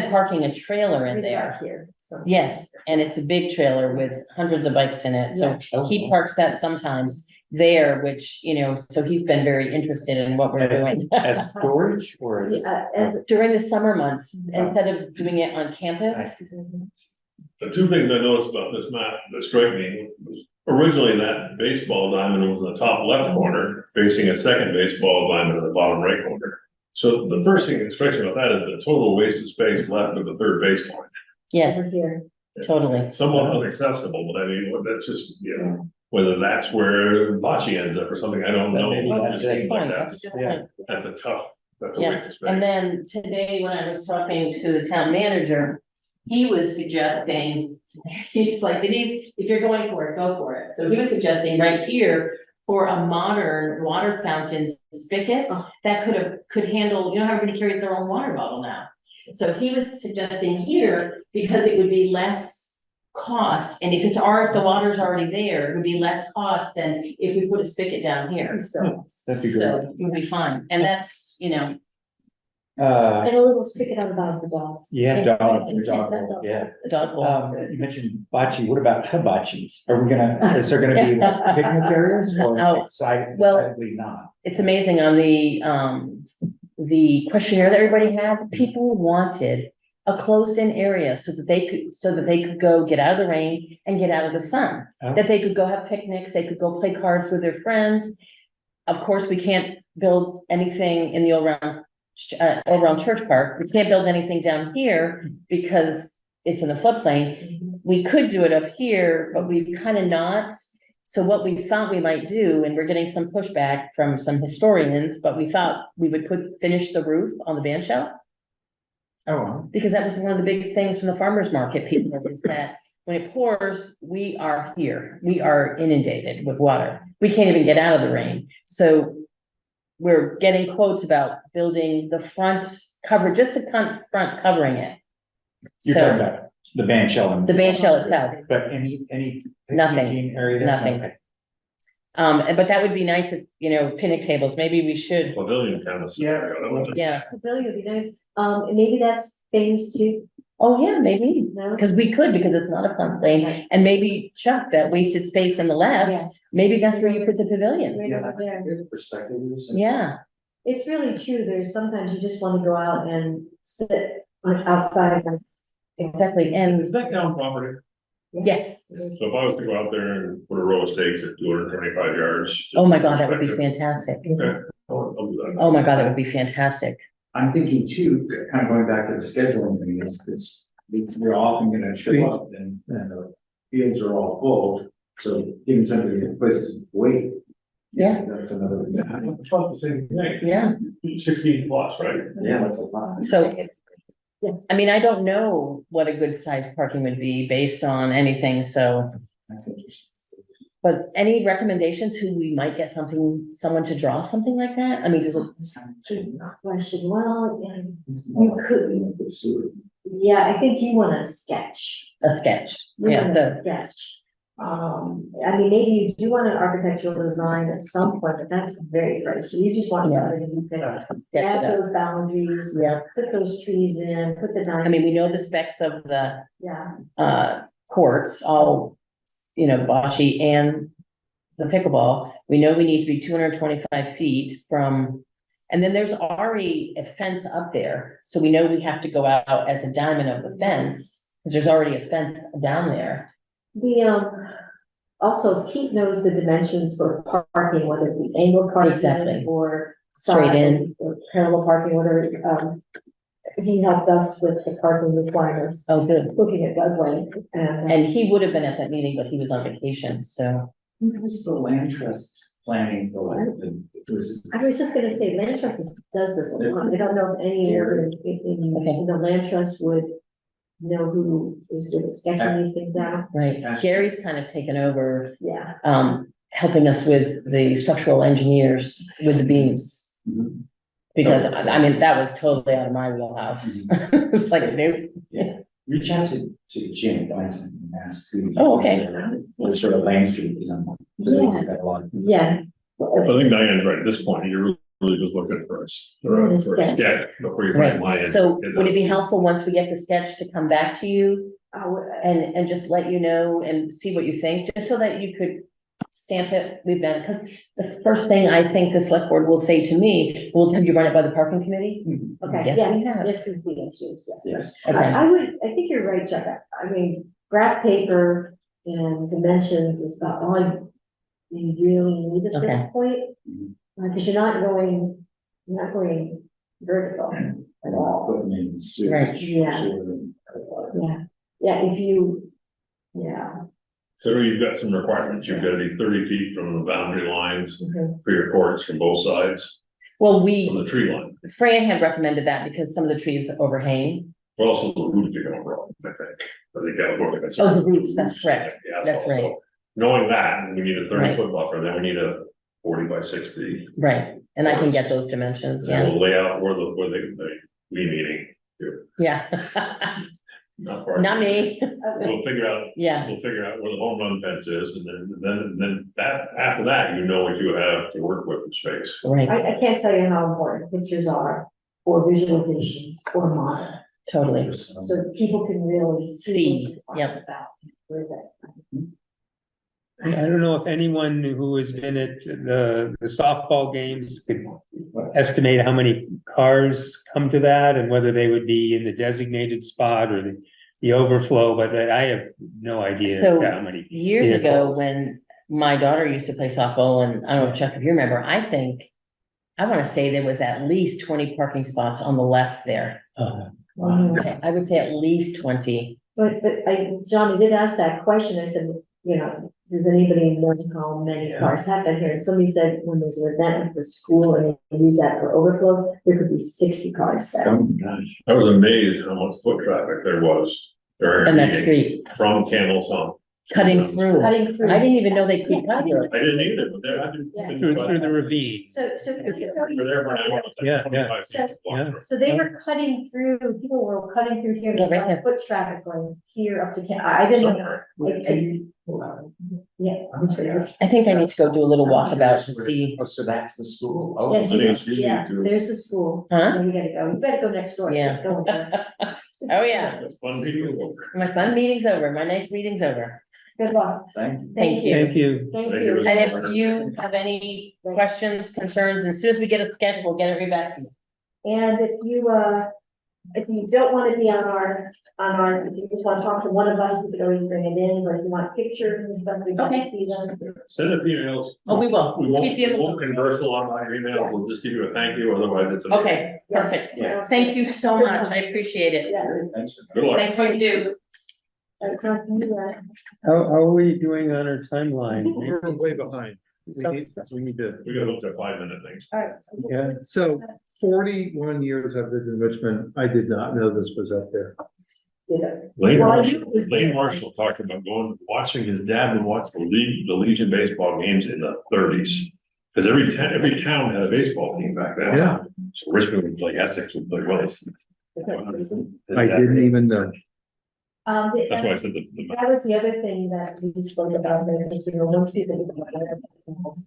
S4: parking a trailer in there.
S1: Here, so.
S4: Yes, and it's a big trailer with hundreds of bikes in it, so he parks that sometimes there, which, so he's been very interested in what we're doing.
S5: As storage or as?
S4: During the summer months, instead of doing it on campus.
S2: The two things I noticed about this map that strike me was originally that baseball diamond was in the top left corner, facing a second baseball diamond in the bottom right corner. So the first thing that strikes me about that is the total wasted space left of the third baseline.
S4: Yeah,
S1: Over here.
S4: totally.
S2: Somewhat inaccessible, but I mean, that's just, whether that's where bocce ends up or something, I don't know.
S5: Maybe
S2: It
S5: that's
S2: just
S5: it.
S2: seems like
S4: That's a good point.
S2: that's a tough, that's a
S4: Yeah,
S2: waste of space.
S4: and then today, when I was talking to the town manager, he was suggesting, he's like, Denise, if you're going for it, go for it. So he was suggesting right here for a modern water fountain spigot that could handle, everybody carries their own water bottle now. So he was suggesting here, because it would be less cost, and if the water's already there, it would be less cost than if we put a spigot down here.
S1: So,
S5: That'd be
S4: So
S5: good.
S4: it would be fine, and that's,
S5: Uh,
S1: and a little stick it on the bottom of the box.
S5: yeah,
S4: It's-
S5: dog,
S4: it's-
S5: dog,
S4: it's-
S5: yeah.
S4: the dog bowl.
S5: You mentioned bocce, what about hibachis? Are we gonna, is there gonna be like picnic areas or
S4: Oh,
S5: decidedly not?
S4: It's amazing on the questionnaire that everybody had, people wanted a closed-in area so that they could go get out of the rain and get out of the sun.
S5: Oh.
S4: That they could go have picnics, they could go play cards with their friends. Of course, we can't build anything in the around Church Park. We can't build anything down here because it's in the floodplain. We could do it up here, but we've kind of not. So what we thought we might do, and we're getting some pushback from some historians, but we thought we would finish the roof on the band shell.
S5: Oh, wow.
S4: Because that was one of the big things from the farmer's market people, is that when it pours, we are here. We are inundated with water. We can't even get out of the rain. So we're getting quotes about building the front cover, just the front covering it.
S5: You're talking
S4: So
S5: about the band shell and.
S4: the band shell itself,
S5: But any.
S4: Nothing.
S5: picnicking area there?
S4: Nothing.
S5: Okay.
S4: but that would be nice if, picnic tables, maybe we should,
S2: Pavilion kind of scenario. that would-
S4: yeah.
S1: Pavilion would be nice, and maybe that's phase 2,
S4: Oh, yeah, maybe,
S1: no?
S4: because it's not a floodplain, and maybe Chuck, that wasted space on the left,
S1: Yeah.
S4: maybe that's where you put the pavilion,
S1: Right over there.
S5: Good perspective.
S4: yeah.
S1: It's really true, there's sometimes you just want to go out and sit outside.
S4: Exactly, and
S2: Is that town property?
S4: yes,
S2: So if I was to go out there and put a row of stakes at 225 yards.
S4: oh my God, that would be fantastic.
S2: Okay, I'll do that.
S4: Oh my God, that would be fantastic.
S5: I'm thinking too, kind of going back to the scheduling thing, is we're often gonna show up and the fields are all full. So giving somebody a place to wait.
S4: Yeah.
S5: That's another.
S2: It's about the same thing.
S4: Yeah,
S2: 16 plus, right?
S5: Yeah, that's a lot.
S4: so.
S1: Yeah.
S4: I mean, I don't know what a good size parking would be based on anything, so,
S5: That's interesting.
S4: but any recommendations who we might get someone to draw something like that? I mean, does it,
S1: Good question, well, you could, yeah, I think you want a sketch.
S4: a sketch?
S1: You
S4: Yeah,
S1: want
S4: so,
S1: a sketch. I mean, maybe you do want an architectural design at some point, but that's very pricey, you just want
S4: Yeah.
S1: something you can
S4: sketch
S1: add
S4: it up.
S1: those boundaries,
S4: Yeah,
S1: put those trees in, put the.
S4: I mean, we know the specs of the
S1: Yeah,
S4: courts, all, bocce and the pickleball, we know we need to be 225 feet from. And then there's already a fence up there, so we know we have to go out as a diamond of the fence, because there's already a fence down there.
S1: Also Pete knows the dimensions for parking, whether it be angled
S4: Exactly.
S1: parking or
S4: Straight
S1: side
S4: in.
S1: or parallel parking, whatever. He helped us with the parking requirements,
S4: Oh, good.
S1: looking at Dugway and.
S4: And he would have been at that meeting, but he was on vacation, so.
S5: Who's the land trust planning for like
S1: I was just gonna say, land trust does this a lot. I don't know if any other, in the land trust would know who is good at sketching these things out.
S4: Right, Gary's kind of taken over,
S1: Yeah.
S4: helping us with the structural engineers with the beams.
S5: Mhm.
S4: Because, I mean, that was totally out of my wheelhouse. It was like, nope.
S5: Yeah, reach out to Jim, and ask who.
S4: Oh, okay.
S5: What sort of landscape is on.
S1: Yeah.
S2: I think Diane's right, at this point, you're really just looking for a sketch before you find my.
S4: Right, so would it be helpful once we get the sketch to come back to you and just let you know and see what you think, just so that you could stamp it, we've been, because the first thing I think the select board will say to me, well, have you run it by the parking committee?
S1: Okay,
S4: Yes,
S1: yes,
S4: we have.
S1: this is the issues, yes.
S5: Yes.
S4: Okay.
S1: I think you're right, Chuck. I mean, graph paper and dimensions is about all you really need at
S4: Okay.
S1: this point. Because you're not going vertical at all.
S5: Putting in sewage.
S4: Right.
S1: Yeah. Yeah, yeah, if you, yeah.
S2: So you've got some requirements, you've got to be 30 feet from the boundary lines
S1: Mhm.
S2: for your courts from both sides,
S4: Well,
S2: from
S4: we,
S2: the tree line.
S4: Fran had recommended that because some of the trees overhang.
S2: But also the roots are going wrong, I think. I think that was one of the
S4: Oh,
S2: concerns.
S4: the roots, that's correct.
S2: Yeah,
S4: That's
S2: so-
S4: right.
S2: so knowing that, we need a 30
S4: Right.
S2: foot buffer, then we need a 40 by 60.
S4: Right, and I can get those dimensions,
S2: And
S4: yeah,
S2: we'll lay out where the we meeting,
S4: yeah.
S2: not part.
S4: Not me,
S2: We'll figure out
S4: yeah,
S2: We'll figure out where the home run fence is, and then that, after that, you know what you have to work with in space.
S4: right,
S1: I can't tell you how important pictures are, or visualizations, or model,
S4: totally.
S1: so people can really see what you're talking about. Where is that?
S3: I don't know if anyone who has been at the softball games could estimate how many cars come to that and whether they would be in the designated spot or the overflow, but I have no idea
S4: So,
S3: how many.
S4: Years ago,
S3: vehicles.
S4: when my daughter used to play softball, and I don't know, Chuck, if you remember, I wanna say there was at least 20 parking spots on the left there. I would say at least 20.
S1: But Johnny did ask that question, I said, you know, does anybody know how many cars have been here? And somebody said when there's an event at the school and they use that for overflow, there could be 60 cars there.
S5: Oh, gosh.
S2: I was amazed how much foot traffic there was during.
S4: And
S2: our
S4: that
S2: meeting
S4: street,
S2: From Candles on.
S4: cutting through.
S1: Cutting through.
S4: I didn't even know they could cut through.
S2: I didn't either, but there, I didn't.
S1: Yeah.
S3: Through the ravine.
S1: So,
S2: We're there for an hour. It's like
S3: Yeah,
S2: 25 feet to walk
S3: yeah.
S2: through.
S1: so they were cutting through, people were cutting through here,
S4: Yeah, right
S1: there's foot traffic going here up to, I didn't know. Yeah.
S4: I think I need to go do a little walkabout to see,
S5: Oh, so that's the school? Oh,
S1: Yes,
S2: I think you
S1: yeah,
S2: need to-
S1: there's the school.
S4: Huh?
S1: Yeah, you gotta go next door.
S4: Yeah.
S1: Go there.
S4: oh yeah,
S2: The fun meeting was over.
S4: my fun meeting's over, my nice meeting's over.
S1: Good luck.
S5: thank you.
S4: Thank you.
S3: Thank you.
S1: Thank
S2: Thank
S1: you.
S2: you.
S4: And if you have any questions, concerns, as soon as we get a sketch, we'll get it right back to you.
S1: And if you don't wanna be on our, if you just wanna talk to one of us, we could always bring it in, or if you want pictures and stuff, we can
S4: Okay.
S1: see them.
S2: Send us emails.
S4: Oh, we will.
S2: We won't,
S4: Keep you in
S2: we
S4: the
S2: won't converse along our emails, we'll just give you a thank you, otherwise it's. a-
S4: Okay, perfect.
S5: Yeah.
S4: Thank you so much, I appreciate it.
S1: Yes.
S5: Thanks.
S2: Good luck.
S4: Thanks for what you do.
S3: How are we doing on our timeline?
S6: We're way behind. We need to,
S2: We gotta look at 5-minute things.
S1: All right.
S3: Yeah.
S6: so 41 years I've lived in Richmond. I did not know this was up there.
S2: Lane Marshall talked about watching his dad would watch the Legion baseball games in the 30s. Because every town had a baseball team back then.
S6: Yeah.
S2: So Richmond would play Essex, would play Willis.
S6: I didn't even know.
S2: That's why I said the.
S1: That was the other thing that we spoke about, there, is we were once people.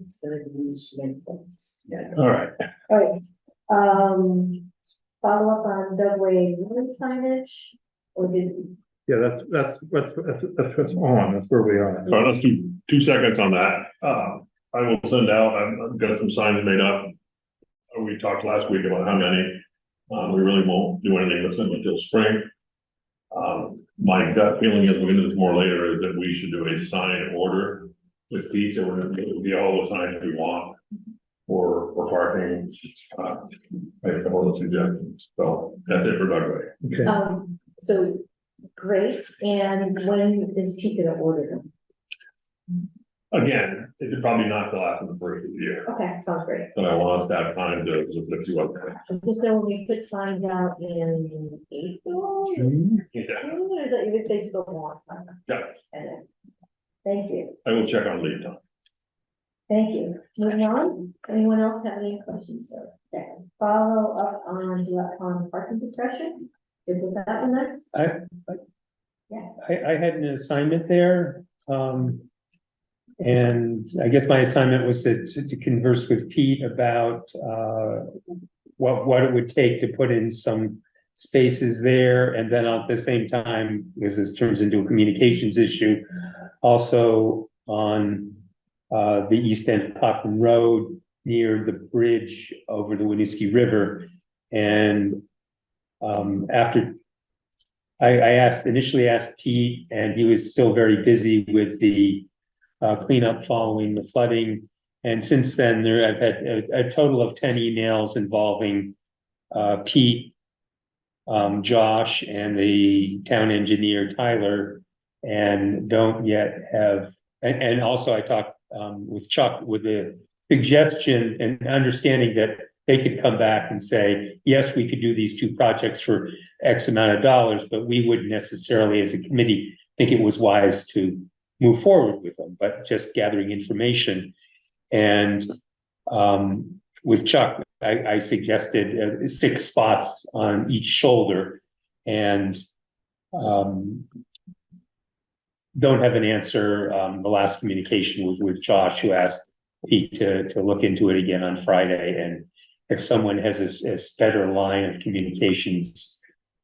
S1: It's gonna be used for things. Yeah.
S2: All right.
S1: All right, follow up on Dugway road signage, or did
S6: Yeah, that's what's on, that's where we are.
S2: All right, let's do 2 seconds on that. I will send out, I've got some signs made up. We talked last week about how many. We really won't do anything with them until spring. My gut feeling is, we're gonna do this more later, is that we should do a sign order with Pete, that we're gonna, it'll be all the signs we want for parking. I have a couple of suggestions, so that's it for Dugway.
S6: Okay,
S1: So, great, and when is Pete gonna order them?
S2: Again, it's probably not till after the first of the year,
S1: Okay, sounds great.
S2: but I want us to have time to look at two other things.
S1: Just know when we put signs out in April,
S2: Yeah,
S1: June, is that if they go more?
S2: yeah,
S1: Thank you,
S2: I will check on lead time.
S1: thank you. Moving on, anyone else have any questions, sir? Okay, follow up on parking discussion, is it that one next?
S3: I
S1: Yeah.
S3: had an assignment there, and I guess my assignment was to converse with Pete about, what it would take to put in some spaces there, and then at the same time, because this turns into a communications issue, also on, the east end of Cochran Road, near the bridge over the Winooski River, and, after I initially asked Pete, and he was still very busy with the cleanup following the flooding. And since then, I've had a total of 10 emails involving Pete, Josh, and the town engineer, Tyler, and don't yet have, and also I talked with Chuck with the suggestion and understanding that they could come back and say, yes, we could do these 2 projects for X amount of dollars, but we wouldn't necessarily, as a committee, think it was wise to move forward with them, but just gathering information. And with Chuck, I suggested 6 spots on each shoulder, and don't have an answer. The last communication was with Josh, who asked Pete to look into it again on Friday. And if someone has a better line of communications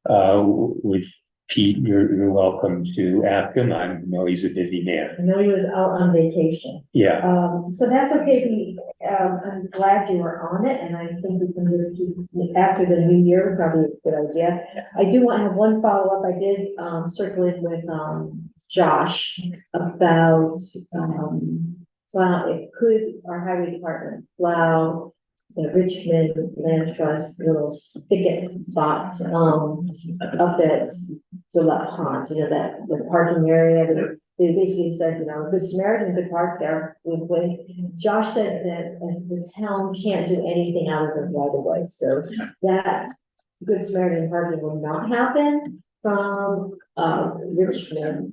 S3: with Pete, you're welcome to ask him. I know he's a busy man.
S1: I know he was out on vacation.
S3: Yeah,
S1: So that's okay, I'm glad you were on it, and I think we can just keep, after the new year, probably a good idea. I do want to have one follow-up, I did, circulate with, Josh about, well, it could, our highway department plow the Richmond Land Trust little spigot spot, up at Gillett Pond, that, the parking area, that they basically said, Good Samaritan could park there. Josh said that the town can't do anything out of the right of way, so that Good Samaritan parking will not happen from, Richmond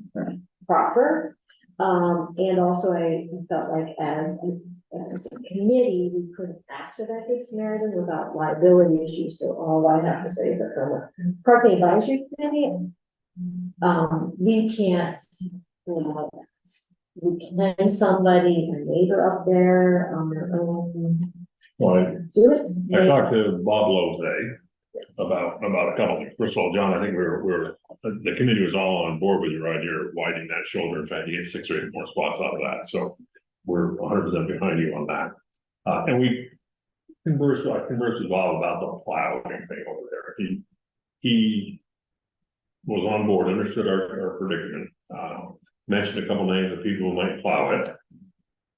S1: proper. And also I felt like as a committee, we couldn't ask for that Good Samaritan without liability issues, so all I have to say is that from a parking advisory committee, we can't allow that. We can somebody, a neighbor up there on their own,
S2: Well,
S1: do it.
S2: I talked to Bob Lowe today about a couple things. First of all, John, I think the committee was all on board with your idea of widening that shoulder and trying to get 6 or 8 more spots out of that. So we're 100% behind you on that. And we conversed with Bob about the plowing thing over there. He was on board, understood our predicament, mentioned a couple names of people who might plow it.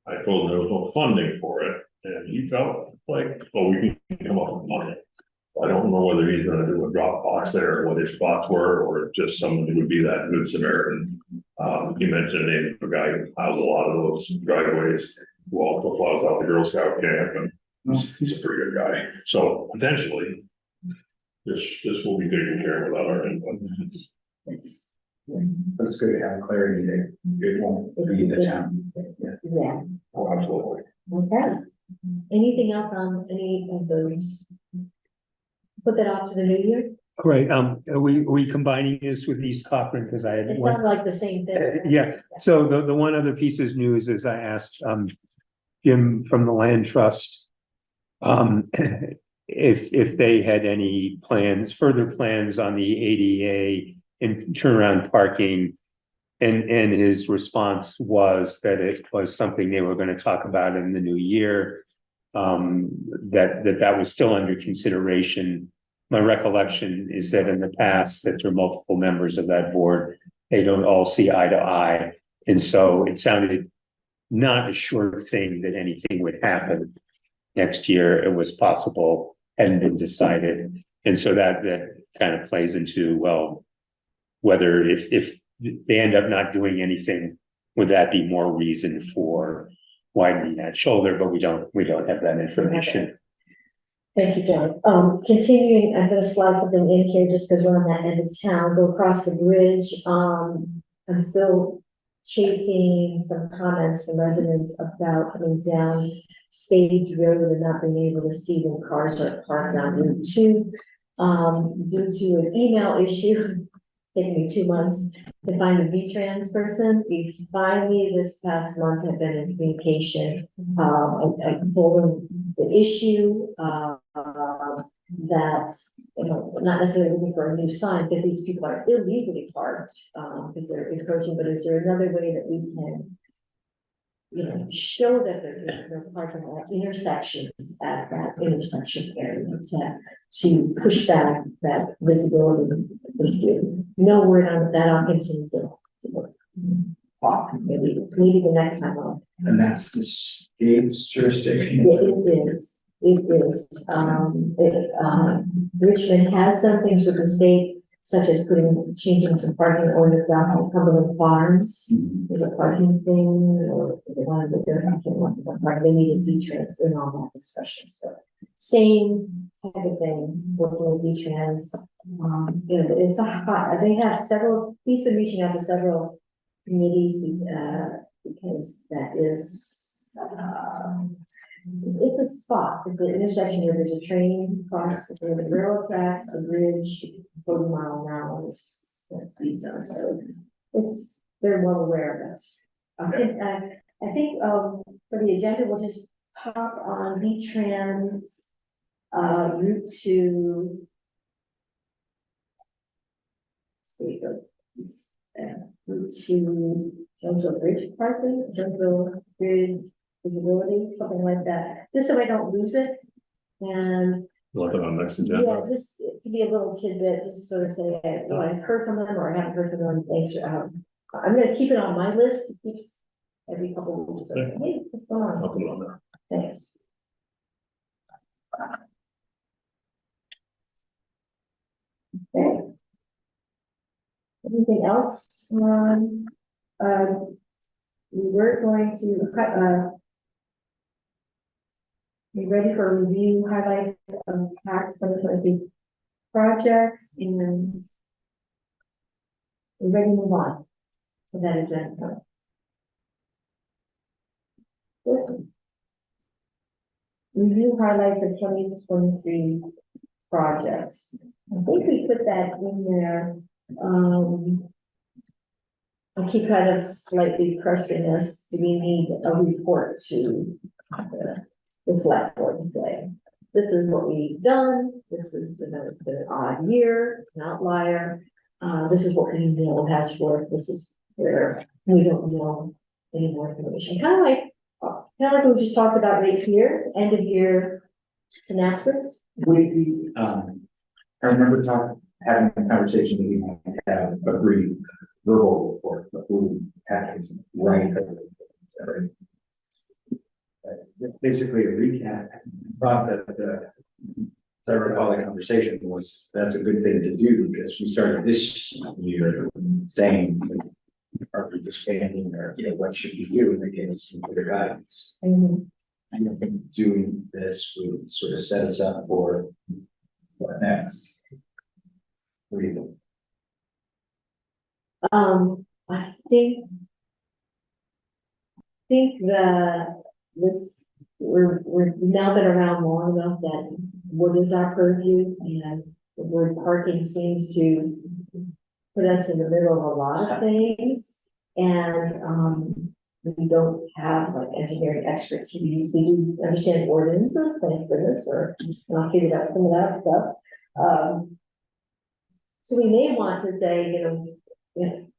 S2: I told him there was no funding for it, and he felt like, well, we can come up with money. I don't know whether he's gonna do a drop box there, or what his spots were, or just someone who would be that Good Samaritan. He mentioned the name of a guy who plows a lot of those driveways, who also plows out the Girl Scout camp, and he's a pretty good guy. So potentially, this will be taken care of without our input.
S1: Yes.
S5: But it's good to have clarity that it won't be the town.
S1: Yeah,
S2: Oh, absolutely.
S1: okay. Anything else on any of those? Put that off to the new year?
S3: great. Are we combining this with East Cochran? Because I had
S1: It
S3: one.
S1: sounded like the same thing.
S3: Yeah, so the one other piece of news is I asked Jim from the Land Trust if they had any plans, further plans on the ADA in turnaround parking. And his response was that it was something they were gonna talk about in the new year. That was still under consideration. My recollection is that in the past, that there are multiple members of that board, they don't all see eye to eye. And so it sounded not a sure thing that anything would happen next year. It was possible, hadn't been decided. And so that kind of plays into, well, whether if they end up not doing anything, would that be more reason for widening that shoulder? But we don't have that information.
S1: Thank you, John. Continuing, I'm gonna slide something in here just because we're on that end of town, go across the bridge. I'm still chasing some comments from residents about coming down Stage Road and not being able to see when cars are parked on Route 2. Due to an email issue, taking me 2 months to find a VTrans person. We finally, this past month, have been in communication. I told them the issue, that, you know, not necessarily looking for a new sign, because these people are illegally parked, because they're encroaching, but is there another way that we can, you know, show that there's no parking at intersections at that intersection area to push back that visibility issue. No word on that. I'll continue to talk, maybe the next time on.
S5: And that's the state's jurisdiction?
S1: Yeah, it is. Richmond has some things with the state, such as changing some parking orders down on Cumberland Farms. There's a parking thing, or they wanted to go, I can't remember what part, they needed VTrans in all that discussion, so. Same type of thing, working with VTrans. You know, it's a hot, they have several, he's been reaching out to several committees, because that is, it's a spot, it's an intersection where there's a train across the railroad tracks, a bridge, 40 mile an hour speed zone, so they're well aware of it. I think for the agenda, we'll just pop on VTrans, route to state of route to Jonesville Bridge parking, Jonesville Bridge visibility, something like that, just so I don't lose it. And
S2: Look at on next agenda.
S1: yeah, just it could be a little tidbit, just sort of say, well, I've heard from them or I haven't heard from them. Thanks for I'm gonna keep it on my list to keep every couple of weeks. So I say, hey, what's going on?
S2: I'll put it on there.
S1: Thanks. Okay. Anything else? We were going to be ready for review highlights of PAC 2023 projects, and we're ready to move on to that agenda. Good. Review highlights of 2023 projects. I think we put that in there. I keep kind of slightly questioning this. Do we need a report to the select board to say, this is what we've done, this is the odd year, an outlier, this is what we know has worked, this is where we don't know any more information. Kind of like we just talked about right here, end of year synopsis.
S5: I remember having a conversation that we might have a brief verbal report, but we have to write it. Basically a recap. Thought that as I recall the conversation was, that's a good thing to do because we started this year saying, are we expanding or, you know, what should we do? And they gave us some clear guidance. And I think doing this would sort of set us up for what next. What do you think?
S1: I think that we've now been around long enough that what is our purview, and the word parking seems to put us in the middle of a lot of things, and we don't have like engineering expertise. We do understand ordinances, thank goodness, I figured out some of that stuff. So we may want to say,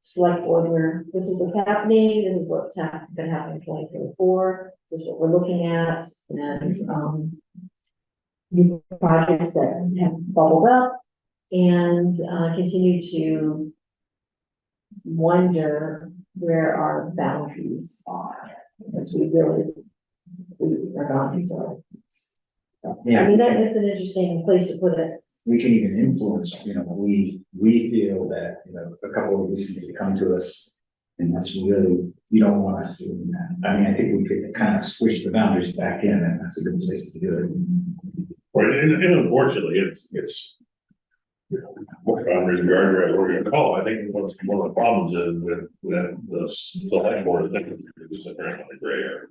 S1: select board where this is what's happening, this is what's been happening in 2024, this is what we're looking at, and, new projects that have bubbled up, and, continue to wonder where our boundaries are, because we our boundaries are. I mean, that's an interesting place to put it.
S5: We can even influence, we feel that, a couple of these things come to us. And that's really, you don't want us doing that. I mean, I think we could kind of squish the boundaries back in, and that's a good place to do it.
S2: Right, and unfortunately, it's. What boundaries and guardrails we're gonna call, I think one of the problems is with the select board, I think it's apparently gray area.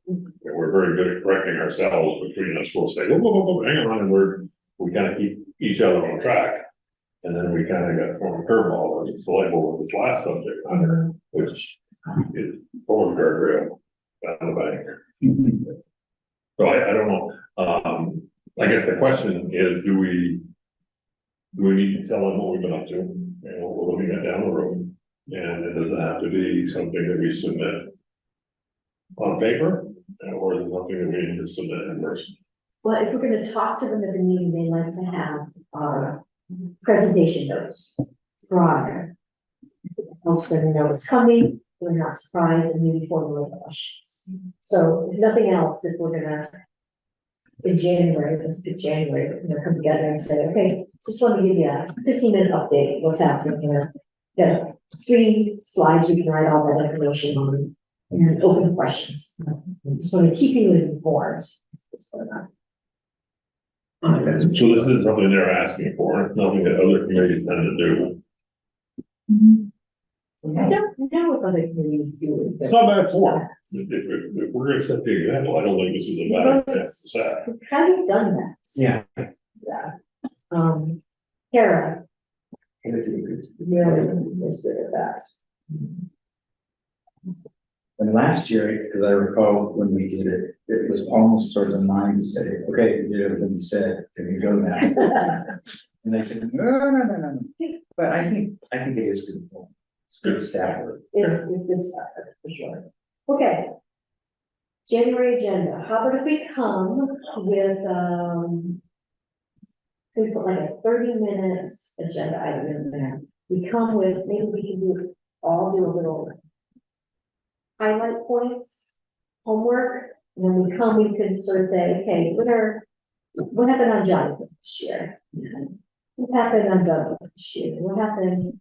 S2: And we're very good at correcting ourselves between us, we'll say, whoa, hang on, and we kind of keep each other on track. And then we kind of got thrown a curveball as a select board with this last subject matter, which is forward guardrail down the bank. So I don't know, I guess the question is, do we need to tell them what we've been up to, and what we're looking at down the road? And it doesn't have to be something that we submit on paper, or is it something that we need to submit in person?
S1: Well, if we're gonna talk to them at the meeting, they like to have our presentation notes prior. Helps them know what's coming, we're not surprised, and maybe formulate questions. So if nothing else, if we're gonna, in January, let's pick January, come together and say, okay, just want to give you a 15-minute update, what's happening here. Yeah, 3 slides we can write all that information on, and open questions. Just want to keep you informed. What's going on.
S2: So this is something they're asking for, it's nothing that other committees tend to do.
S1: I don't know what other communities do.
S2: It's not bad form. If we're gonna set the example, I don't think this is a bad example to set.
S1: We've kind of done that.
S5: Yeah.
S1: Yeah. Kara really was good at that.
S5: And last year, because I recall when we did it, it was almost towards the line to say, okay, we did everything you said, can we go now? And they said, no. But I think it is good form. It's good staff work.
S1: It's good stuff, for sure. Okay. January agenda, how about if we come with, we put like a 30-minute agenda item in there. We come with, maybe we can do a little highlight points, homework, and then we can sort of say, okay, what happened on Johnnie this year? What happened on Dugway this year? What happened,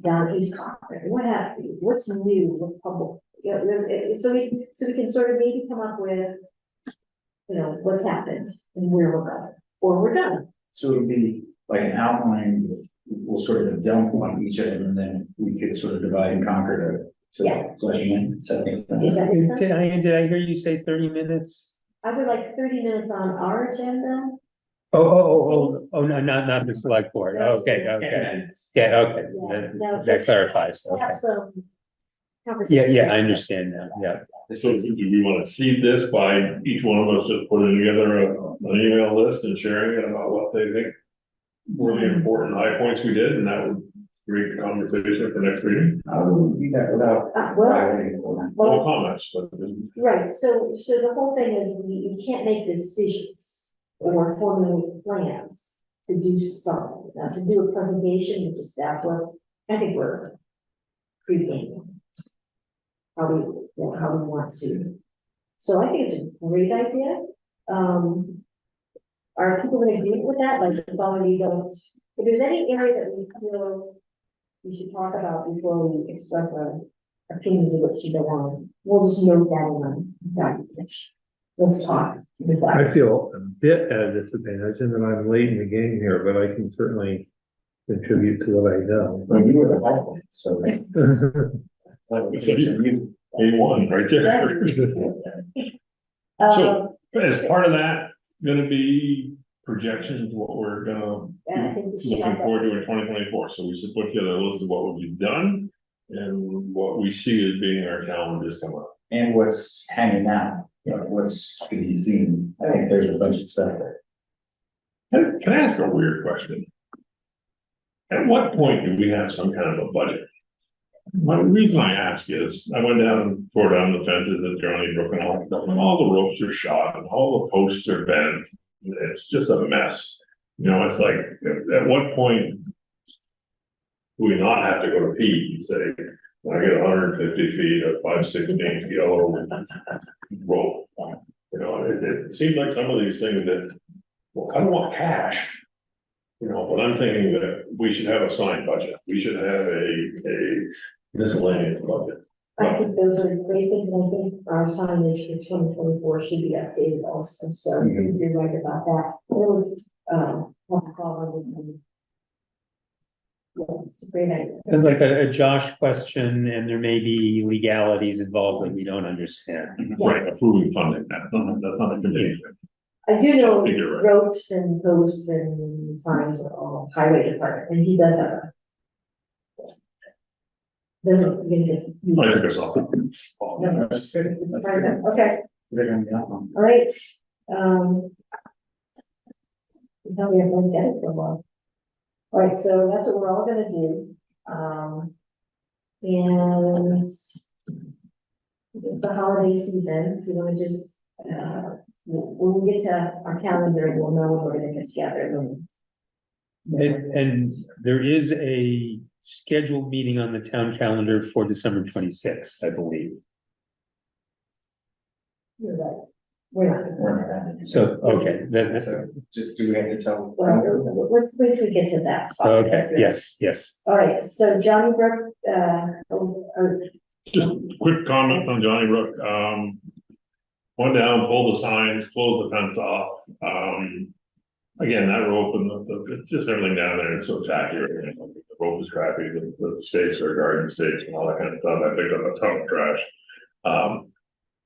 S1: down East Cochran? What happened? What's new with public? So we can sort of maybe come up with, what's happened and where we're going, or we're done.
S5: So it'll be like an outline, we'll sort of dump on each of them, and then we could sort of divide and conquer to fleshing in. So
S1: Does that make sense?
S3: Did I hear you say 30 minutes?
S1: I would like 30 minutes on our agenda.
S3: Oh, no, not the select board. Okay. Yeah, okay. That clarifies. Okay.
S1: Have some conversation.
S3: Yeah, I understand now. Yeah.
S2: So do we want to seed this by each one of us just putting together an email list and sharing it about what they think were the important high points we did, and that would create the conversation for next meeting?
S5: How do we do that without?
S2: No comments, but.
S1: Right, so the whole thing is we can't make decisions or formulate plans to do something. Now, to do a presentation with the staff, I think we're creating how we want to. So I think it's a great idea. Are people going to agree with that? Like, if there's any area that we feel we should talk about before we express our opinions of what should go on, we'll just note that in the documentation. Let's talk.
S6: I feel a bit at a disadvantage, and that I'm late in the game here, but I can certainly contribute to what I know.
S5: Well, you were the high point, so.
S2: A1 right there. So as part of that, gonna be projections, what we're gonna
S1: And I think we should
S2: looking
S1: have
S2: forward
S1: that.
S2: to in 2024. So we should put together a list of what we've done and what we see as being our challenges coming up.
S5: And what's hanging out, what's to be seen. I think there's a bunch of stuff there.
S2: Can I ask a weird question? At what point do we have some kind of a budget? My reason I ask is, I went down and tore down the fences at Johnnie, Brook and all that stuff, and all the ropes are shot and all the posts are bent. It's just a mess. You know, it's like, at what point do we not have to go to Pete and say, I get 150 feet of 5/16 yellow rope? You know, it seems like some of these things that, well, I don't want cash. You know, but I'm thinking that we should have a signed budget. We should have a miscellaneous budget.
S1: I think those are great things, and I think our signage for 2024 should be updated also, so you're right about that. There was, one call on. Yeah, it's a great idea.
S3: It's like a Josh question, and there may be legalities involved that we don't understand.
S2: Right,
S1: Yes.
S2: approving funding, that's not a committee.
S1: I do know
S2: You're right.
S1: ropes and posts and signs are all highway department, and he does have a. Doesn't give this.
S2: I took us off.
S1: No, that's good. Okay,
S5: They're gonna be up on.
S1: all right, tell me if I get it for a while. All right, so that's what we're all gonna do, and it's the holiday season, if you wanna just, when we get to our calendar, we'll know when we're gonna get together.
S3: And there is a scheduled meeting on the town calendar for December 26th, I believe.
S1: You're right. We're not.
S3: So, okay, that,
S5: So, do we have to tell?
S1: Well, let's wait till we get to that spot.
S3: okay, yes.
S1: All right, so Johnny Brook,
S2: Just quick comment on Johnnie Brook, went down, pulled the signs, closed the fence off, again, that rope and it's just everything down there, it's so tacky, you know, the rope is crappy, the stakes are garden stakes and all that kind of stuff, I picked up a ton of trash.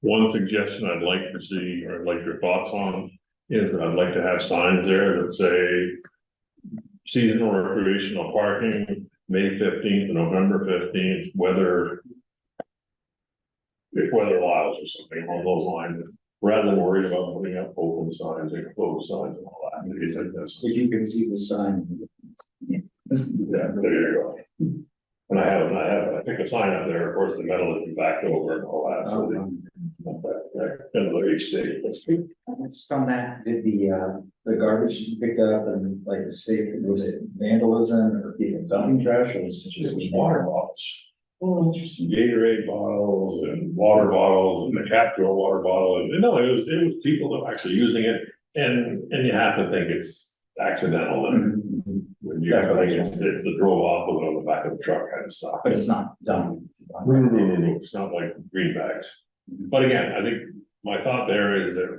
S2: One suggestion I'd like to see, or I'd like your thoughts on, is that I'd like to have signs there that say seasonal recreational parking, May 15th to November 15th, if weather allows or something along those lines, rather than worried about putting up open signs and closed signs and all that. Maybe like this.
S5: If you can see the sign.
S2: Yeah, there you go. And I picked a sign up there, of course, the metal has been backed over and all that, so another state.
S5: Just on that, did the garbage picked up and like the state, was it vandalism or people dumping trash or was it
S2: Just
S5: just
S2: water bottles,
S5: Oh, interesting.
S2: Gatorade bottles and water bottles and the Capsule water bottle, and no, it was people that were actually using it, and you have to think it's accidental, and when you have to think it's the drove off with it on the back of the truck kind of stuff.
S5: But it's not done.
S2: No, it's not like green bags. But again, I think my thought there is that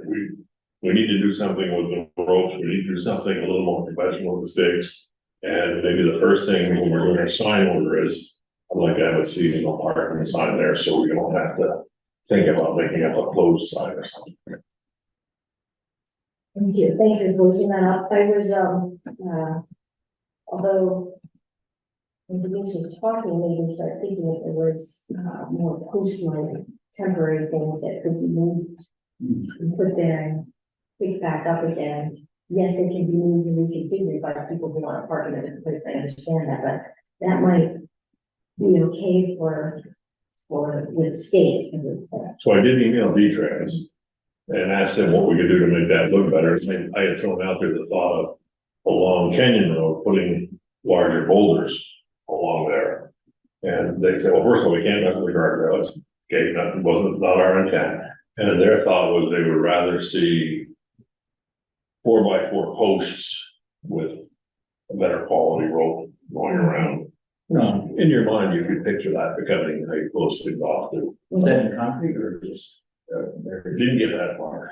S2: we need to do something with the ropes, we need to do something a little more professional with the stakes. And maybe the first thing when we're doing our sign order is, I'd like to have a seasonal parking sign there, so we don't have to think about making up a closed sign or something.
S1: thank you for posting that up. I was, although when Denise was talking, maybe we started thinking if there was, more post-like temporary things that could be moved and put there and pick back up again. Yes, they can be moved and reconfigured by people who want to park in a different place. I understand that, but that might be okay for the state.
S2: So I did email VTrans and asked them what we could do to make that look better. And I had thrown out there the thought of along Canyon Road, putting larger boulders along there. And they said, well, first of all, we can't mess with the guardrails. Okay, that wasn't not our intent. And their thought was they would rather see 4x4 posts with a better quality rope going around. In your mind, you could picture that becoming how you close things off to.
S5: Was that in concrete or just?
S2: Didn't get that far.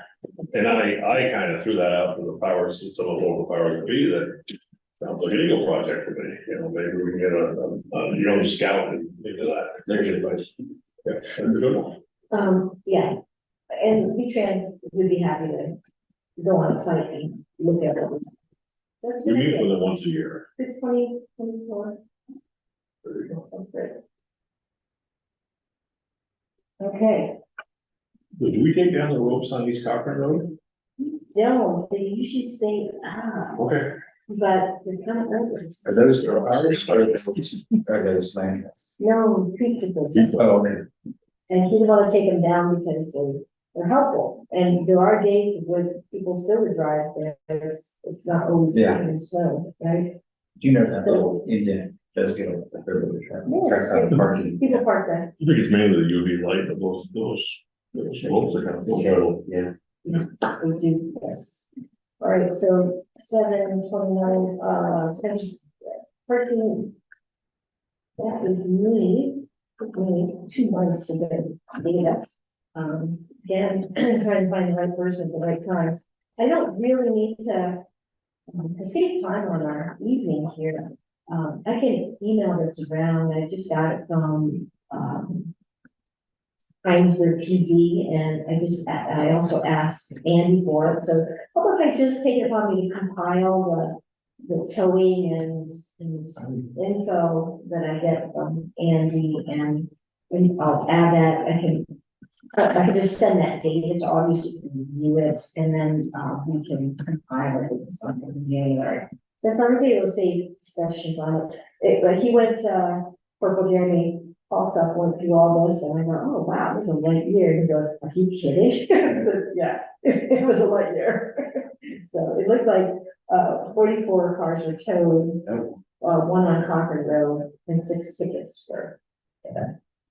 S2: And I kind of threw that out to the powers, some of the local powers to be that sounds like an Eagle project for me, you know, maybe we can get a young scout into that. There's your advice. Yeah, that's a good one.
S1: Yeah, and VTrans would be happy to go on site and look at it. That's
S2: We
S1: good.
S2: meet with them once a year.
S1: 2024.
S2: There you go.
S1: That's great. Okay,
S2: Do we take down the ropes on East Cochran Road?
S1: don't, they usually stay,
S2: Okay.
S1: but they're kind of open.
S5: Are those ours or are those land trusts?
S1: No, Pete did this.
S5: Oh, okay.
S1: And he didn't want to take them down because they're helpful. And there are days when people still would drive there. It's not always
S5: Yeah.
S1: in snow, right?
S5: Do you know that little Indian does get a fair bit of traffic, parking?
S1: People park there.
S2: I think it's mainly the UV light, but those slopes are kind of terrible.
S5: Yeah.
S1: We do, yes. All right, so 7:29, parking. That is me, took me 2 months to get data. Again, trying to find the right person at the right time. I don't really need to save time on our evening here. I can email this around. I just got it from, Hinesburg PD, and I also asked Andy for it, so how about if I just take it upon me to compile the towing and info that I get from Andy, and I'll add that, I can just send that data to August, you can review it, and then, we can compile it into something in January. That's not really, it'll save discussions on it, but he went, Purple Jeremy, also went through all this, and I go, oh, wow, this is a light year. He goes, are you kidding? I said, yeah, it was a light year. So it looked like 44 cars were towed, one on Cochran Road, and 6 tickets for.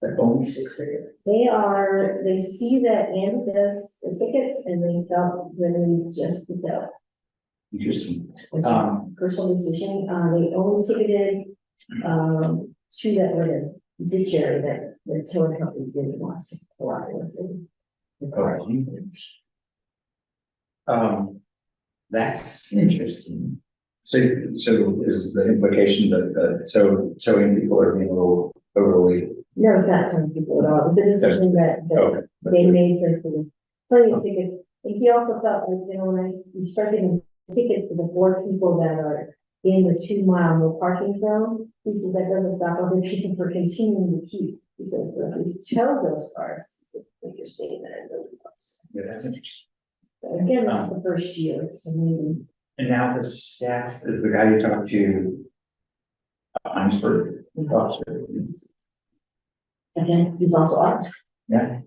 S5: Like only 6 tickets.
S1: They see that Andy does the tickets, and they felt really just to tow.
S5: Interesting.
S1: It's a personal decision. They only ticketed 2 that were in ditch area that the towing company didn't want to cooperate with them.
S5: That's interesting. So is the implication that towing people are being a little overly?
S1: No, it's not telling people at all. It was a decision that
S5: Okay.
S1: they made since there was plenty of tickets. And he also felt like, when you start giving tickets to the 4 people that are in the 2 mile no parking zone, he says that doesn't stop other people from continuing to keep. He says, but if we tow those cars, if you're staying there, it really works.
S5: Yeah, that's interesting.
S1: So again, this is the first year, so maybe.
S5: And now the stats is the guy you talked to, Hinesburg officer.
S1: Again, he's also out.
S5: Yeah.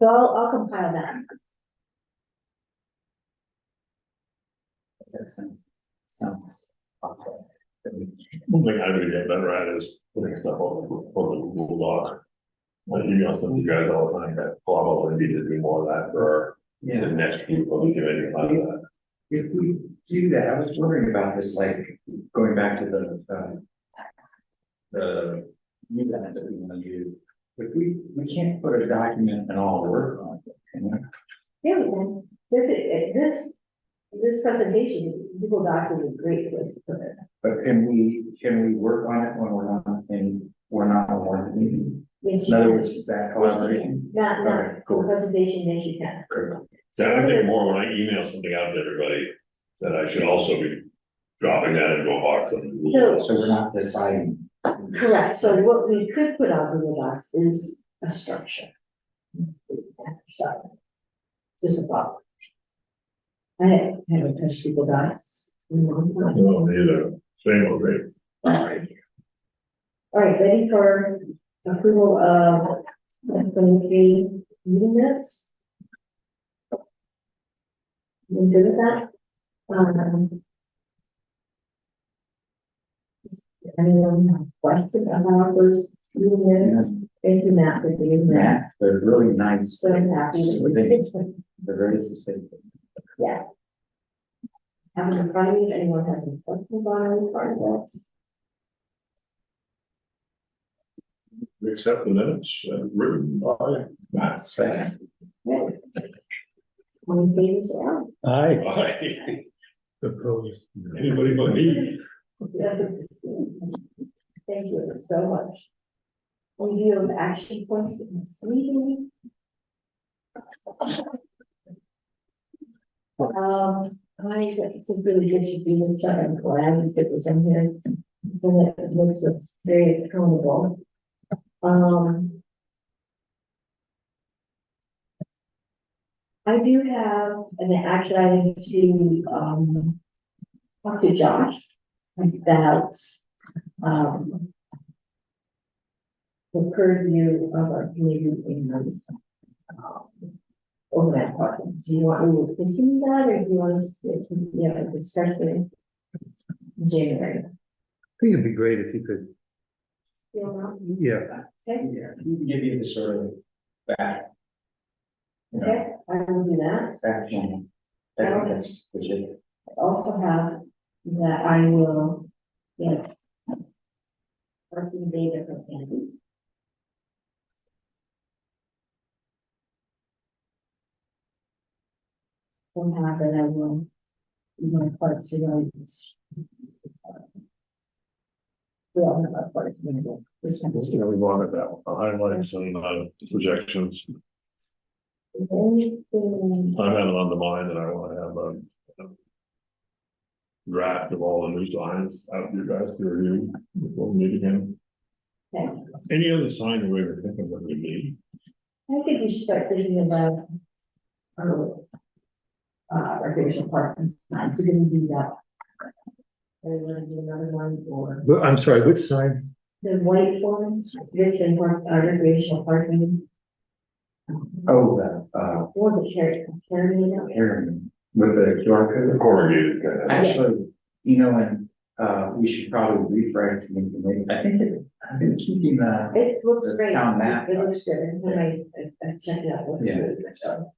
S1: So I'll compile that.
S5: That sounds awesome.
S2: One thing I would get better at is putting stuff on the Google Doc. Like email stuff to you guys all the time, that probably need to do more of that for the next group of the committee.
S5: If we do that, I was wondering about this, like going back to the new that we want to use. If we can't put a document and all the work on it, can we?
S1: Yeah, we can. This presentation, Google Docs is a great place to put it.
S5: But can we work on it when we're not on one meeting?
S1: Yes,
S5: In
S1: you
S5: other
S1: can.
S5: words, is that collaboration?
S1: Not,
S5: Okay,
S1: for
S5: cool.
S1: presentation, yes, you can.
S5: Great.
S2: So I think more when I email something out to everybody, that I should also be dropping that into a box.
S5: So we're not deciding.
S1: Correct, so what we could put on Google Docs is a structure. Just a thought. I haven't touched Google Docs.
S2: No, either, same or great.
S1: All right, ready for approval of 23 meeting minutes? You good with that? Anyone have questions about those meeting minutes? Thank you, Matt, for doing that.
S5: Yeah, they're really nice.
S1: So happy.
S5: They're very succinct.
S1: Yeah. Have them in front of you, if anyone has any questions on any part of that.
S2: We accept the minutes, written by Matt.
S5: Second.
S1: Yes. All in favor, say aye.
S3: Aye.
S6: Opposed.
S2: Anybody but me.
S1: Yes. Thank you so much. Review of action points for this meeting. This is really good to be with Chuck. I'm glad we put this in here. And it looks very accountable. I do have an action item to, talk to Josh about, um, the purview of our community in those, overnight parking. Do you want me to continue that, or do you want us to, discuss it in January?
S6: I think it'd be great if you could, yeah,
S1: Okay,
S5: Yeah, we can give you the sort of back. You know,
S1: okay, I will do that.
S5: back channel. I think that's legit.
S1: I also have that I will get parking data from Andy. Somehow that I will, part to rights. We all have our part to do. This one is.
S2: We wanted that, highlights and projections.
S1: Anything,
S2: I have it on the mind that I want to have a draft of all the new signs out for you guys to review before we meet again.
S1: okay.
S2: Any other sign that we were thinking that we need?
S1: I think we should start thinking about recreational parking signs, so can we do that? Or we want to do another one, or
S6: but I'm sorry, which signs?
S1: the white ones, Richmond park, recreational parking.
S5: Oh,
S1: What was it, carrying it out?
S5: here with the QR
S2: The
S5: code.
S2: corrugated kind of.
S5: Actually, and we should probably refresh the information. I think I've been keeping that.
S1: It looks
S5: The
S1: great.
S5: town map.
S1: It looks good, and then I checked it out. It looks
S5: Yeah.
S1: really good, so.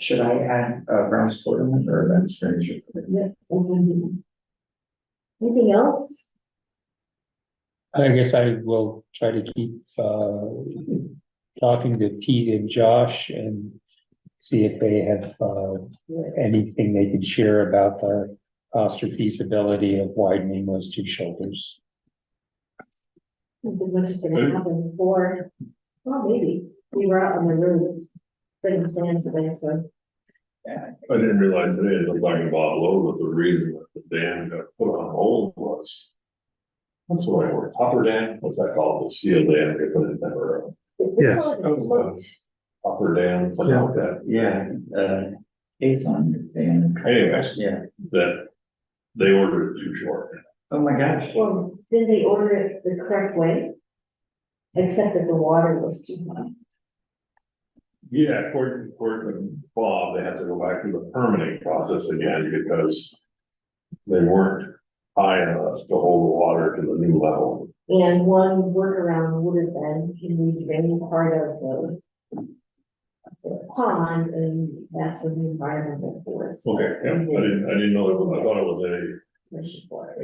S5: Should I add Brown Sport in it, or that's very sure?
S1: Yeah. Anything else?
S3: I guess I will try to keep, talking to Pete and Josh and see if they have, anything they can share about the cost or feasibility of widening those two shoulders.
S1: What's gonna happen before, well, maybe, we were out on the road, putting sand today, so.
S2: I didn't realize today, I was talking about low, that the reason that the dam got put on hold was. What's the right word, upper dam, what's that called, the steel dam, they put it temporarily.
S6: Yes.
S2: Upper dam, something like that,
S5: Yeah, Ason, and.
S2: anyways,
S5: Yeah.
S2: that they ordered it too short.
S5: Oh, my gosh.
S1: Well, did they order it the correct way? Except that the water was too high.
S2: Yeah, according to Bob, they had to go back through the permitting process again because they weren't high enough to hold the water to the new level.
S1: And one workaround would have been, can we drain part of the pond, and that's what the environmental board. said.
S2: Okay, yeah, I didn't know, I thought it was
S1: Permission for it.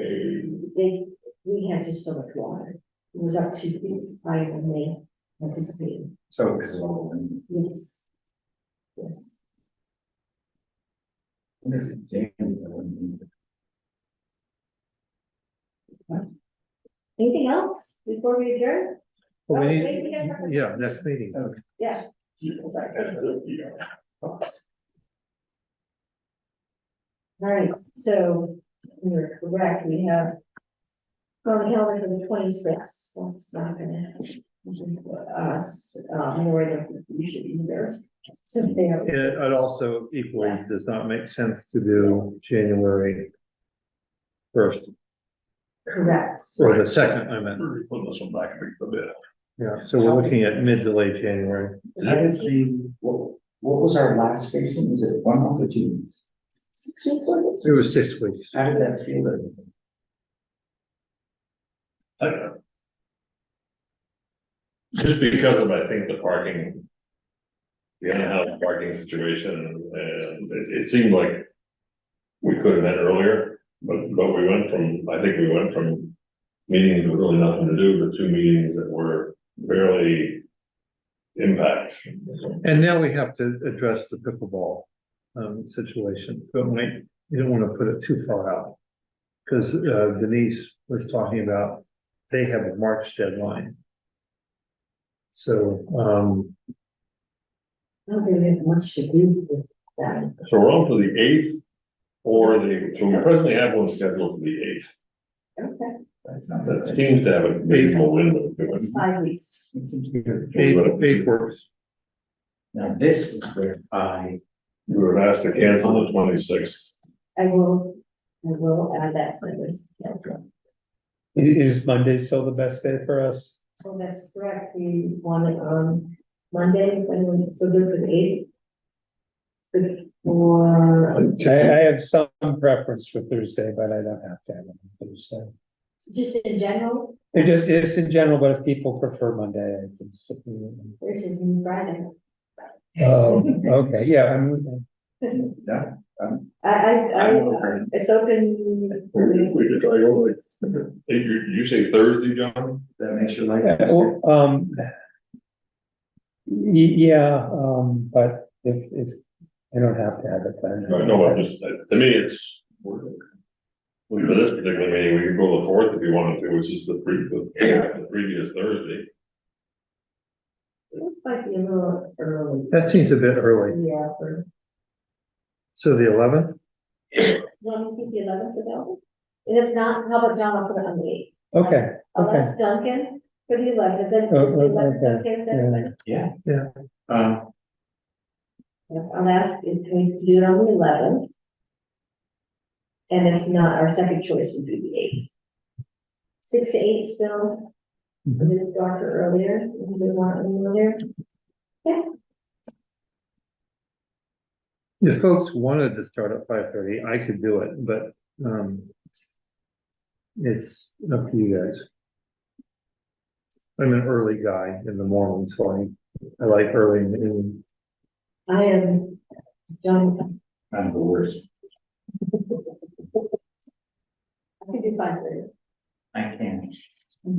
S2: a,
S1: We had just so much water, it was up 2 feet higher than they anticipated,
S5: So, because of all the.
S1: yes. Yes. Anything else before we adjourn?
S6: Well, we
S1: Okay, we
S6: need,
S1: got-
S6: yeah, next meeting.
S1: Yeah. Sorry, thank you. All right, so you're correct, we have on the calendar for the 26th, that's not gonna us, more than we should either. Since they are.
S6: It also equally does not make sense to do January 1st,
S1: Correct.
S6: or the 2nd, I meant.
S2: we're putting this one back a bit.
S6: Yeah, so we're looking at mid to late January.
S5: How did what was our last spacing? Was it 1 month or 2 months?
S1: 6 weeks, was
S6: It was 6 weeks.
S5: How did that feel?
S2: I don't know. Just because of, I think, the parking. The unhoused parking situation, and it seemed like. We could have met earlier, but we went from, I think we went from. Meetings with really nothing to do, to 2 meetings that were barely. Impact.
S6: And now we have to address the pickleball situation, but you don't want to put it too far out. Because Denise was talking about, they have a March deadline. So,
S1: I don't really have much to do with that.
S2: So we're on for the 8th. So we presently have one scheduled for the 8th.
S1: Okay,
S2: That seems to have a reasonable window. to
S1: it's
S2: it.
S1: 5 weeks.
S5: It seems good.
S6: eight works.
S5: Now, this is where
S2: We were asked to cancel the 26th.
S1: I will will add that to my list.
S3: Is Monday still the best day for us?
S1: Oh, that's correct. We want it on Mondays, and it's still good for the eighth. Good for,
S3: I have some preference for Thursday, but I don't have to have it on Thursday.
S1: just in general,
S3: Just in general, but if people prefer Monday, I can stick with it.
S1: versus Friday.
S3: Oh, okay, yeah, I'm,
S5: Yeah.
S1: It's open.
S2: We could try over like, you say Thursday, John?
S5: That makes your life.
S3: yeah, but if I don't have to have it then.
S2: No, I'm just, to me, it's. For this particular meeting, we could go the fourth if you wanted to, which is the previous Thursday.
S1: It might be a little early.
S6: That seems a bit early.
S1: Yeah.
S6: So the 11th?
S1: Let me see if the 11th available. And if not, how about John, I'll put it on the 8th.
S3: Okay,
S1: I'll
S3: okay.
S1: ask Duncan for the 11th. Is that,
S3: Oh,
S1: is the 11th
S3: okay.
S1: okay with everybody?
S5: Yeah.
S6: Yeah.
S1: Yeah, I'll ask if we can do it on the 11th. And if not, our second choice would be the 8th. 6 to 8 still.
S3: Mhm.
S1: It is darker earlier. If we want it earlier.
S6: If folks wanted to start at 5:30, I could do it, but, it's up to you guys. I'm an early guy in the morning, so I like early in the evening.
S1: I am John.
S5: I'm the worst.
S1: I can do 5:30.
S5: I can,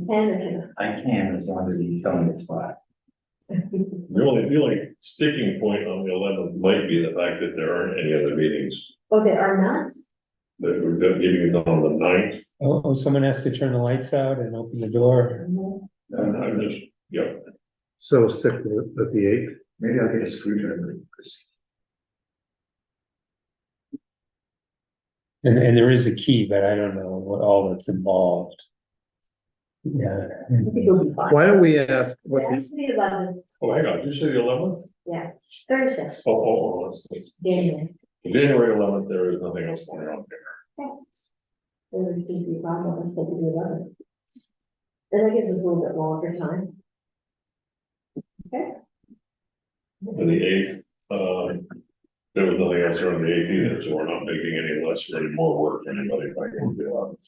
S1: 10 or
S5: I can, as long as you tell me it's 5.
S1: 10.
S2: The only sticking point on the 11th might be the fact that there aren't any other meetings.
S1: Oh, there are not?
S2: That we've got meetings on the 9th.
S3: Oh, someone has to turn the lights out and open the door.
S2: And I'm just, yep.
S6: So stick with the 8th.
S5: Maybe I'll get a screwdriver.
S3: And there is a key, but I don't know what all that's involved. Yeah.
S1: I think it'll be fine.
S6: Why don't we ask what the,
S1: That's the 11th,
S2: Oh, hang on, did you say the 11th?
S1: yeah, Thursday.
S2: It's
S1: January.
S2: January 11th, there is nothing else going on there.
S1: Or we can do 5, let's take the 11th. Then that gives us a little bit longer time. Okay.
S2: And the 8th, there was nothing else on the 8th either, so we're not making any less or any more work for anybody by going to the 11th.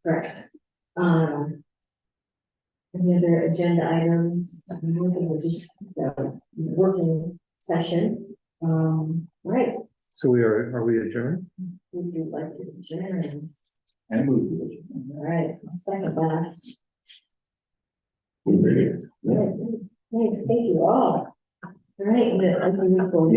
S1: Correct. Any other agenda items? We're just working session. Right,
S6: so are we adjourned?
S1: would you like to adjourn?
S5: And move.
S1: All right, I'll second that.
S2: Good meeting.
S1: Right, thank you all. All right, I'm gonna open the phone.